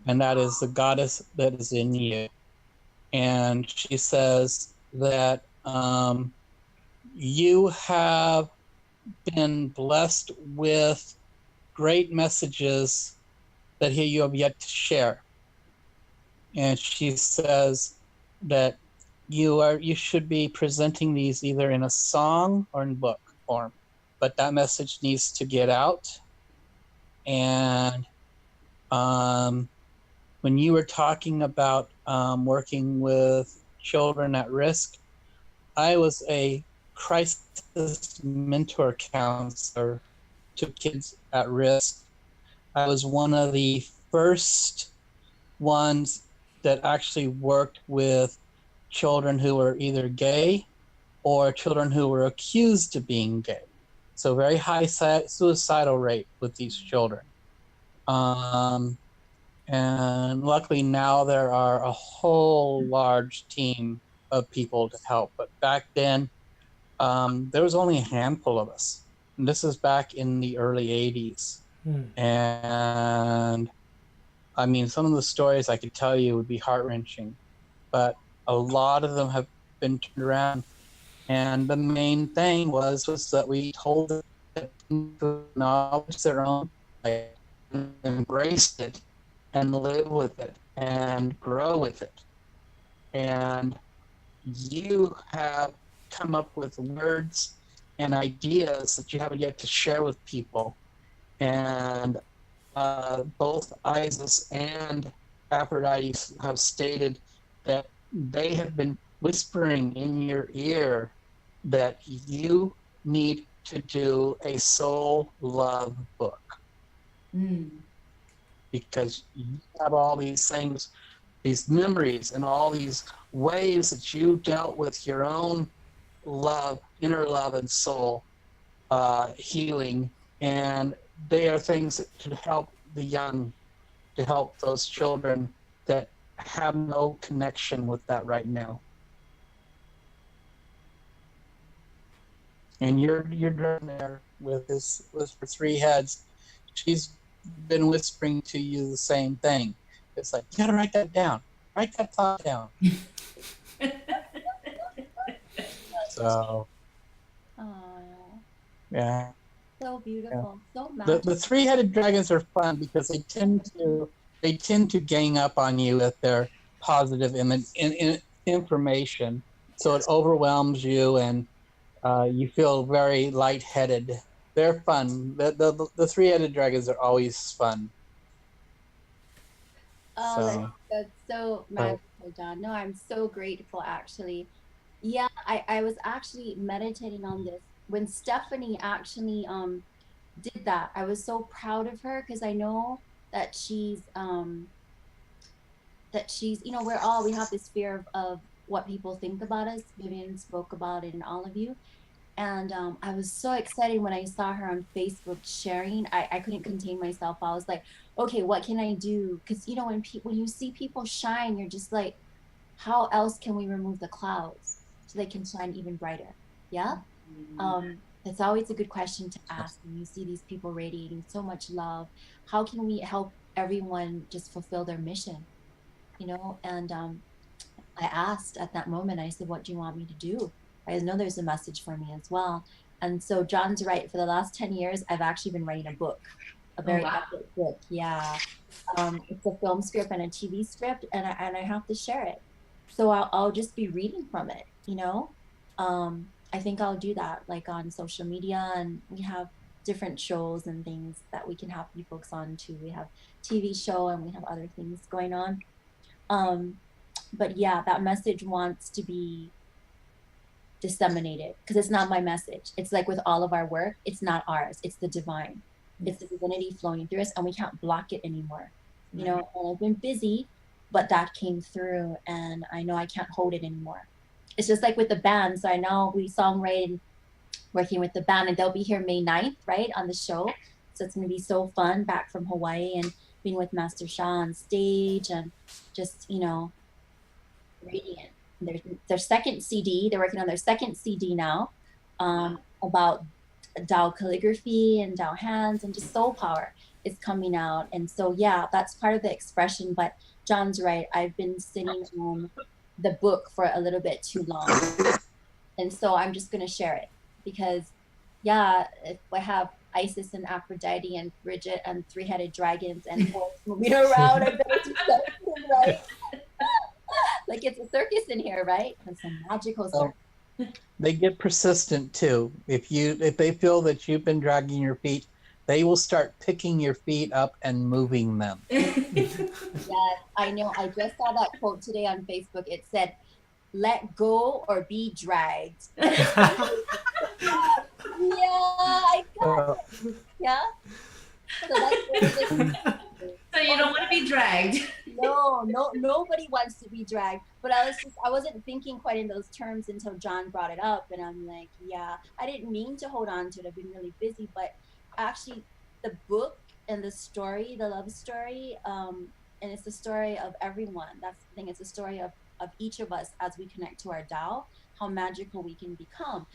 And that is the goddess that is in you. And she says that you have been blessed with great messages that here you have yet to share. And she says that you should be presenting these either in a song or in book form, but that message needs to get out. And when you were talking about working with children at risk, I was a crisis mentor counselor to kids at risk. I was one of the first ones that actually worked with children who were either gay or children who were accused of being gay. So very high suicidal rate with these children. And luckily now there are a whole large team of people to help. But back then, there was only a handful of us. And this is back in the early 80s. And I mean, some of the stories I could tell you would be heart-wrenching, but a lot of them have been turned around. And the main thing was that we told them to acknowledge their own life and embrace it and live with it and grow with it. And you have come up with words and ideas that you haven't yet to share with people. And both Isis and Aphrodite have stated that they have been whispering in your ear that you need to do a soul love book. Because you have all these things, these memories, and all these ways that you dealt with your own love, inner love and soul healing. And they are things that should help the young, to help those children that have no connection with that right now. And you're down there with this for three heads. She's been whispering to you the same thing. It's like, you gotta write that down. Write that thought down. So yeah. So beautiful. So The magical. three-headed dragons are fun because they tend to gang up on you with their positive information. So it overwhelms you and you feel very lightheaded. They're fun. The three-headed dragons are always fun. Oh, So that's so magical, John. No, I'm so grateful actually. Yeah, I was actually meditating on this when Stephanie actually did that. I was so proud of her because I know that she's you know we have this fear of what people think about us. Vivian spoke about it in all of you. And I was so excited when I saw her on Facebook sharing. I couldn't contain myself. I was like, okay, what can I do? Because you know when you see people shine, you're just like, how else can we remove the clouds so they can shine even brighter? Yeah. It's always a good question to ask when you see these people radiating so much love. How can we help everyone just fulfill their mission? You know, and I asked at that moment, I said, what do you want me to do? I know there's a message for me as well. And so John's right. For the last 10 years, I've actually been writing a book, a very epic book. Yeah. It's a film script and a TV script, and I have to share it. So I'll just be reading from it, you know? I think I'll do that, like on social media, and we have different shows and things that we can have you folks on too. We have TV show and we have other things going on. But yeah, that message wants to be disseminated because it's not my message. It's like with all of our work, it's not ours. It's the divine. It's the divinity flowing through us, and we can't block it anymore. You know, and I've been busy, but that came through, and I know I can't hold it anymore. It's just like with the band. So I know we songwrite working with the band, and they'll be here May 9th, right, on the show. So it's going to be so fun back from Hawaii and being with Master Sha on stage and just, you know, Radiant. Their second CD, they're working on their second CD now, about Tao calligraphy and Tao hands and just soul power is coming out. And so, yeah, that's part of the expression. But John's right. I've been sitting on the book for a little bit too long. And so I'm just going to share it because, yeah, if I have Isis and Aphrodite and Bridget and three-headed dragons and horse moving around, I better do something, right? Like it's a circus in here, right? It's a magical circus. They get persistent too. If they feel that you've been dragging your feet, they will start picking your feet up and moving them. Yes, I know. I just saw that quote today on Facebook. It said, "Let go or be dragged." Yeah, I got it. Yeah. So that's So you don't want to be dragged. No, nobody wants to be dragged. But I wasn't thinking quite in those terms until John brought it up, and I'm like, yeah, I didn't mean to hold on to it. I've been really busy, but actually, the book and the story, the love story, and it's the story of everyone. That's the thing. It's a story of each of us as we connect to our Tao, how magical we can become.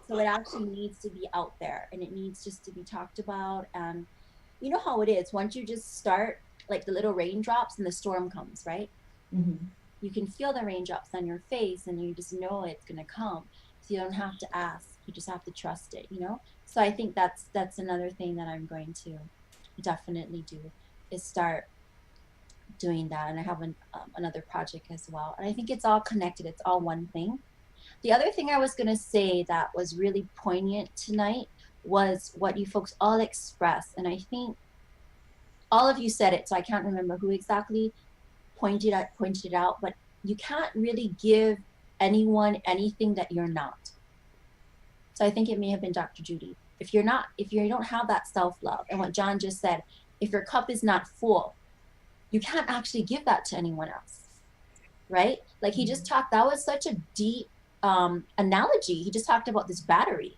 So it actually needs to be out there, and it needs just to be talked about. And you know how it is. Once you just start, like the little raindrops and the storm comes, right? Mm-hmm. You can feel the raindrops on your face and you just know it's going to come. So you don't have to ask. You just have to trust it, you know? So I think that's another thing that I'm going to definitely do is start doing that. And I have another project as well. And I think it's all connected. It's all one thing. The other thing I was going to say that was really poignant tonight was what you folks all expressed. And I think all of you said it, so I can't remember who exactly pointed it out, but you can't really give anyone anything that you're not. So I think it may have been Dr. Judy. If you don't have that self-love, and what John just said, if your cup is not full, you can't actually give that to anyone else, right? Like he just talked, that was such a deep analogy. He just talked about this battery.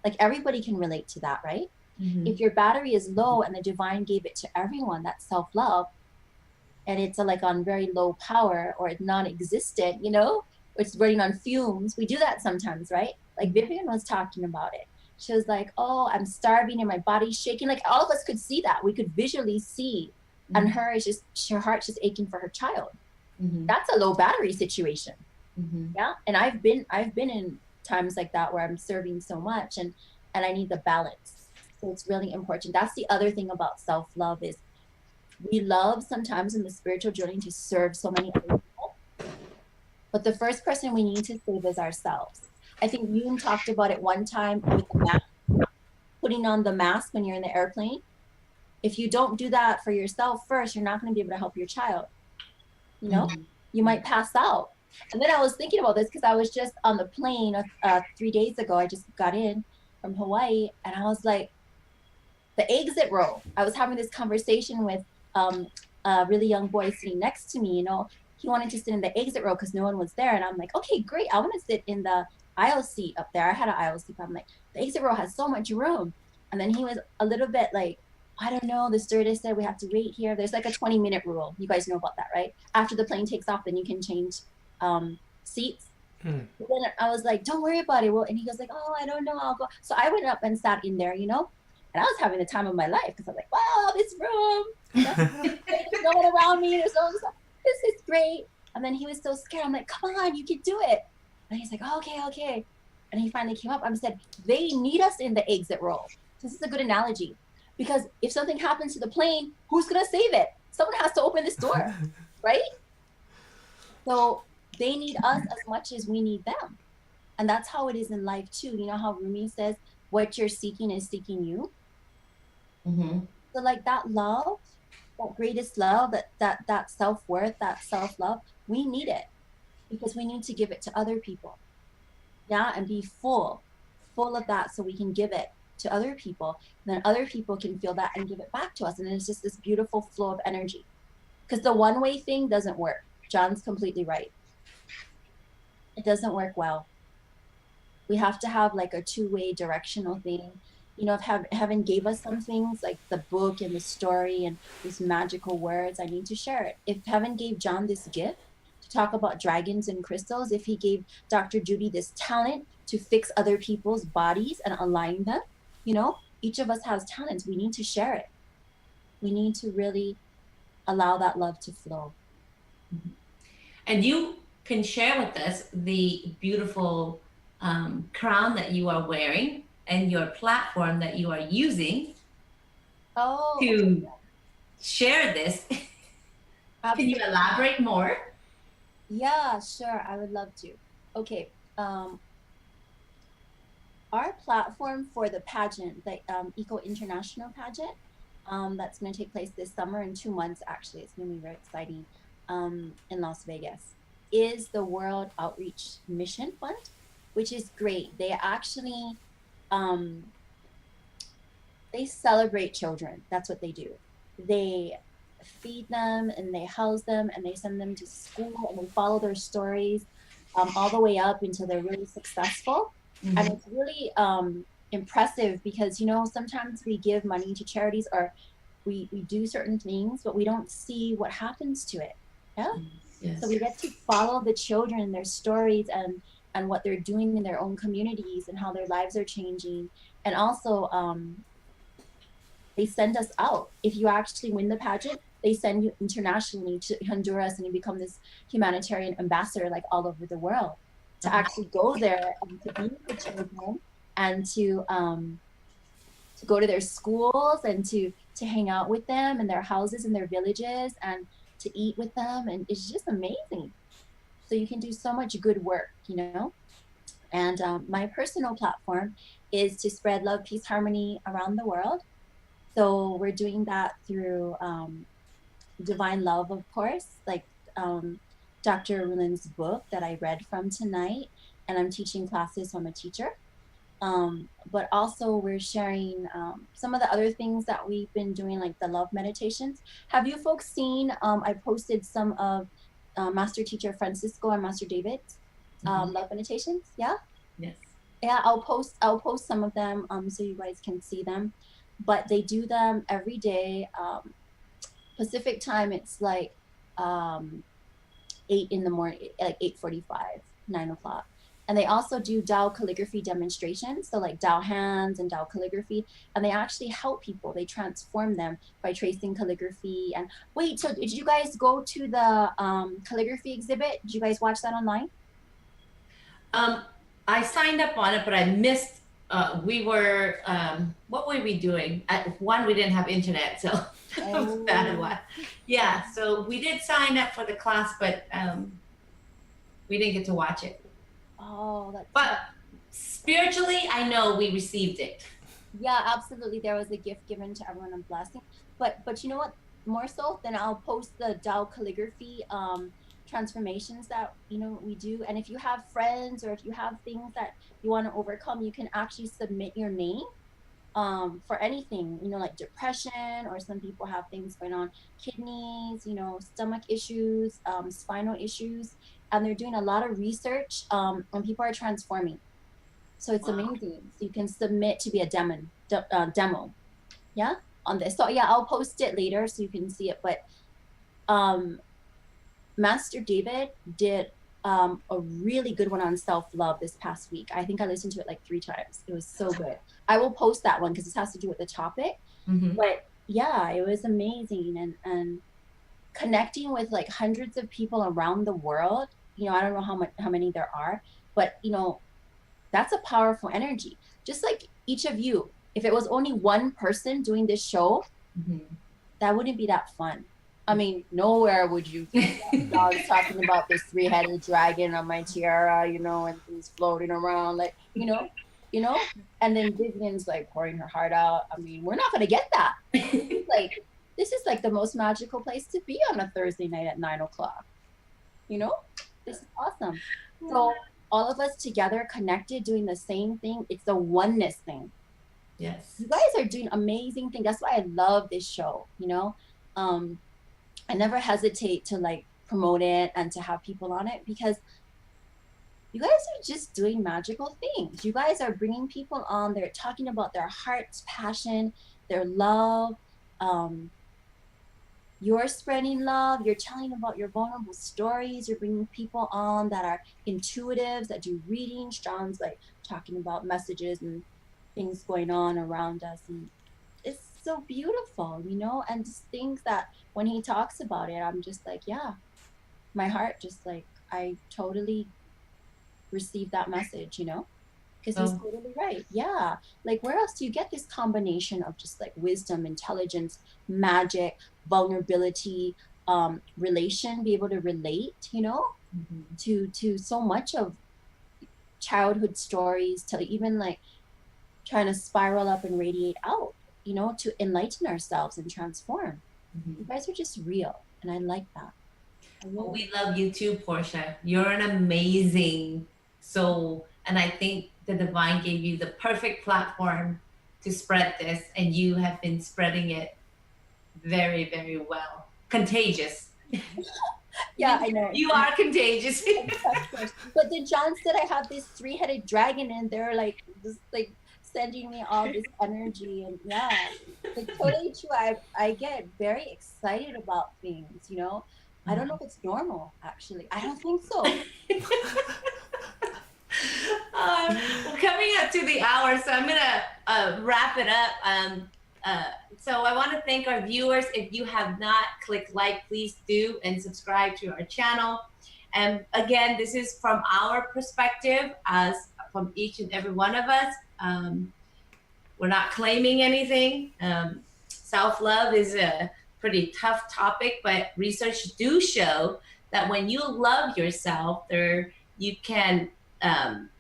Like everybody can relate to that, right? Mm-hmm. If your battery is low and the divine gave it to everyone, that's self-love, and it's like on very low power or it's non-existent, you know, it's running on fumes. We do that sometimes, right? Like Vivian was talking about it. She was like, oh, I'm starving and my body's shaking. Like all of us could see that. We could visually see. Mm-hmm. And her heart's just aching for her child. Mm-hmm. That's a low battery situation. Mm-hmm. Yeah. And I've been in times like that where I'm serving so much and I need the balance. So it's really important. That's the other thing about self-love is we love sometimes in the spiritual journey to serve so many other people. But the first person we need to save is ourselves. I think Yoon talked about it one time with the mask, putting on the mask when you're in the airplane. If you don't do that for yourself first, you're not going to be able to help your child. You know, you might pass out. And then I was thinking about this because I was just on the plane 3 days ago. I just got in from Hawaii and I was like, the exit row. I was having this conversation with a really young boy sitting next to me. You know, he wanted to sit in the exit row because no one was there. And I'm like, okay, great. I want to sit in the aisle seat up there. I had an aisle seat. But I'm like, the exit row has so much room. And then he was a little bit like, I don't know. The stewardess said we have to wait here. There's like a 20-minute rule. You guys know about that, right? After the plane takes off, then you can change seats. But then I was like, don't worry about it. Well, and he goes like, oh, I don't know. I'll go. So I went up and sat in there, you know, and I was having the time of my life because I was like, wow, this room. You know? There's no one around me. There's no one. This is great. And then he was so scared. I'm like, come on, you can do it. And he's like, oh, okay. And he finally came up and said, they need us in the exit row. This is a good analogy. Because if something happens to the plane, who's going to save it? Someone has to open this door, right? So they need us as much as we need them. And that's how it is in life too. You know how Rumi says, what you're seeking is seeking you. Mm-hmm. So like that love, that greatest love, that self-worth, that self-love, we need it because we need to give it to other people. Yeah, and be full of that so we can give it to other people. And then other people can feel that and give it back to us. And it's just this beautiful flow of energy. Because the one-way thing doesn't work. John's completely right. It doesn't work well. We have to have like a two-way directional thing. You know, if heaven gave us some things like the book and the story and these magical words, I need to share it. If heaven gave John this gift to talk about dragons and crystals, if he gave Dr. Judy this talent to fix other people's bodies and align them, you know, each of us has talents. We need to share it. We need to really allow that love to flow. And you can share with us the beautiful crown that you are wearing and your platform that you are using to share this. Can you elaborate more? Yeah, sure. I would love to. Okay. Our platform for the pageant, the Eco International pageant, that's going to take place this summer in 2 months, actually. It's going to be very exciting in Las Vegas, is the World Outreach Mission Fund, which is great. They actually, they celebrate children. That's what they do. They feed them and they house them and they send them to school and they follow their stories all the way up until they're really successful. Mm-hmm. And it's really impressive because, you know, sometimes we give money to charities or we do certain things, but we don't see what happens to it. Yeah. Yes. So we get to follow the children and their stories and what they're doing in their own communities and how their lives are changing. And also, they send us out. If you actually win the pageant, they send you internationally to Honduras and you become this humanitarian ambassador like all over the world to actually go there and to be with the children and to go to their schools and to hang out with them in their houses and their villages and to eat with them. And it's just amazing. So you can do so much good work, you know? And my personal platform is to spread love, peace, harmony around the world. So we're doing that through Divine Love, of course, like Dr. Rulin's book that I read from tonight, and I'm teaching classes, so I'm a teacher. But also we're sharing some of the other things that we've been doing, like the love meditations. Have you folks seen, I posted some of Master Teacher Francisco and Master David's love meditations? Yeah? Yes. Yeah, I'll post some of them so you guys can see them. But they do them every day. Pacific time, it's like 8 in the morning, like 8:45, 9 o'clock. And they also do Tao calligraphy demonstrations, so like Tao hands and Tao calligraphy, and they actually help people. They transform them by tracing calligraphy. And wait, so did you guys go to the calligraphy exhibit? Did you guys watch that online? I signed up on it, but I missed. We were, what were we doing? One, we didn't have internet, so that was bad one. Yeah, so we did sign up for the class, but we didn't get to watch it. Oh, that's. But spiritually, I know we received it. Yeah, absolutely. There was a gift given to everyone, a blessing. But you know what? More so, then I'll post the Tao calligraphy transformations that, you know, we do. And if you have friends or if you have things that you want to overcome, you can actually submit your name for anything, you know, like depression, or some people have things going on, kidneys, you know, stomach issues, spinal issues, and they're doing a lot of research and people are transforming. So it's amazing. So you can submit to be a demo, yeah, on this. So yeah, I'll post it later so you can see it. But Master David did a really good one on self-love this past week. I think I listened to it like 3 times. It was so good. I will post that one because this has to do with the topic. Mm-hmm. But yeah, it was amazing. And connecting with like hundreds of people around the world, you know, I don't know how many there are, but you know, that's a powerful energy. Just like each of you, if it was only one person doing this show, mm-hmm. that wouldn't be that fun. I mean, nowhere would you I was talking about this three-headed dragon on my tiara, you know, and things floating around, like, you know, and then Vivian's like pouring her heart out. I mean, we're not gonna get that. Like, this is like the most magical place to be on a Thursday night at 9 o'clock. You know, this is awesome. So all of us together, connected, doing the same thing. It's the oneness thing. Yes. You guys are doing amazing things. That's why I love this show. You know, I never hesitate to like promote it and to have people on it, because you guys are just doing magical things. You guys are bringing people on. They're talking about their heart's passion, their love. You're spreading love. You're telling about your vulnerable stories. You're bringing people on that are intuitives, that do readings. John's like talking about messages and things going on around us. And it's so beautiful, you know? And just things that when he talks about it, I'm just like, yeah, my heart just like, I totally received that message, you know? Because he's totally right. Yeah. Like, where else do you get this combination of just like wisdom, intelligence, magic, vulnerability, be able to relate, you know, to so much of childhood stories, to even like trying to spiral up and radiate out, you know, to enlighten ourselves and transform. You guys are just real, and I like that. Well, we love you too, Portia. You're an amazing soul, and I think the divine gave you the perfect platform to spread this, and you have been spreading it very, very well. Contagious. Yeah, I know. You are contagious. But then John said I have this three-headed dragon, and they're like just like sending me all this energy, and yeah, it's totally true. I get very excited about things, you know. I don't know if it's normal, actually. I don't think so. We're coming up to the hour, so I'm gonna wrap it up. So I want to thank our viewers. If you have not clicked like, please do, and subscribe to our channel. And again, this is from our perspective, as from each and every one of us. We're not claiming anything. Self-love is a pretty tough topic, but research do show that when you love yourself, you can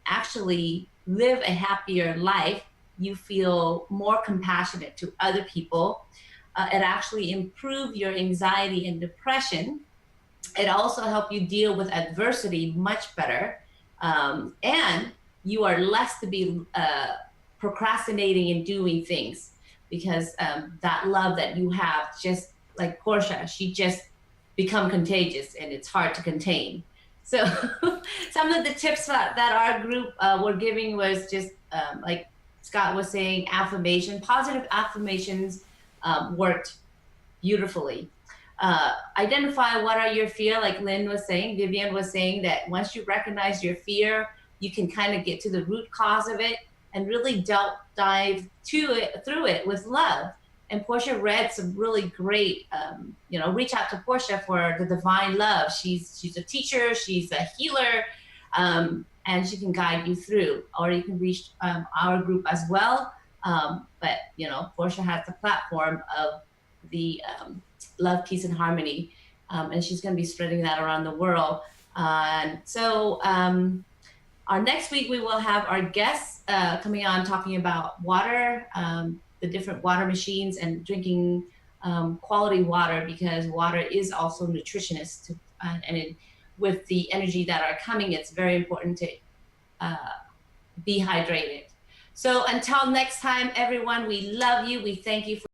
actually live a happier life. You feel more compassionate to other people. It actually improves your anxiety and depression. It also helps you deal with adversity much better. And you are less to be procrastinating and doing things, because that love that you have, just like Portia, she just become contagious and it's hard to contain. So some of the tips that our group were giving was just like Scott was saying, positive affirmations worked beautifully. Identify what are your fear, like Lynn was saying, Vivian was saying, that once you recognize your fear, you can kind of get to the root cause of it and really dive through it with love. And Portia read some really great, reach out to Portia for the divine love. She's a teacher, she's a healer, and she can guide you through. Or you can reach our group as well. But Portia has the platform of the love, peace, and harmony, and she's going to be spreading that around the world. And so our next week we will have our guests coming on talking about water, the different water machines, and drinking quality water, because water is also nutritionist. With the energy that are coming, it's very important to be hydrated. So until next time, everyone, we love you. We thank you for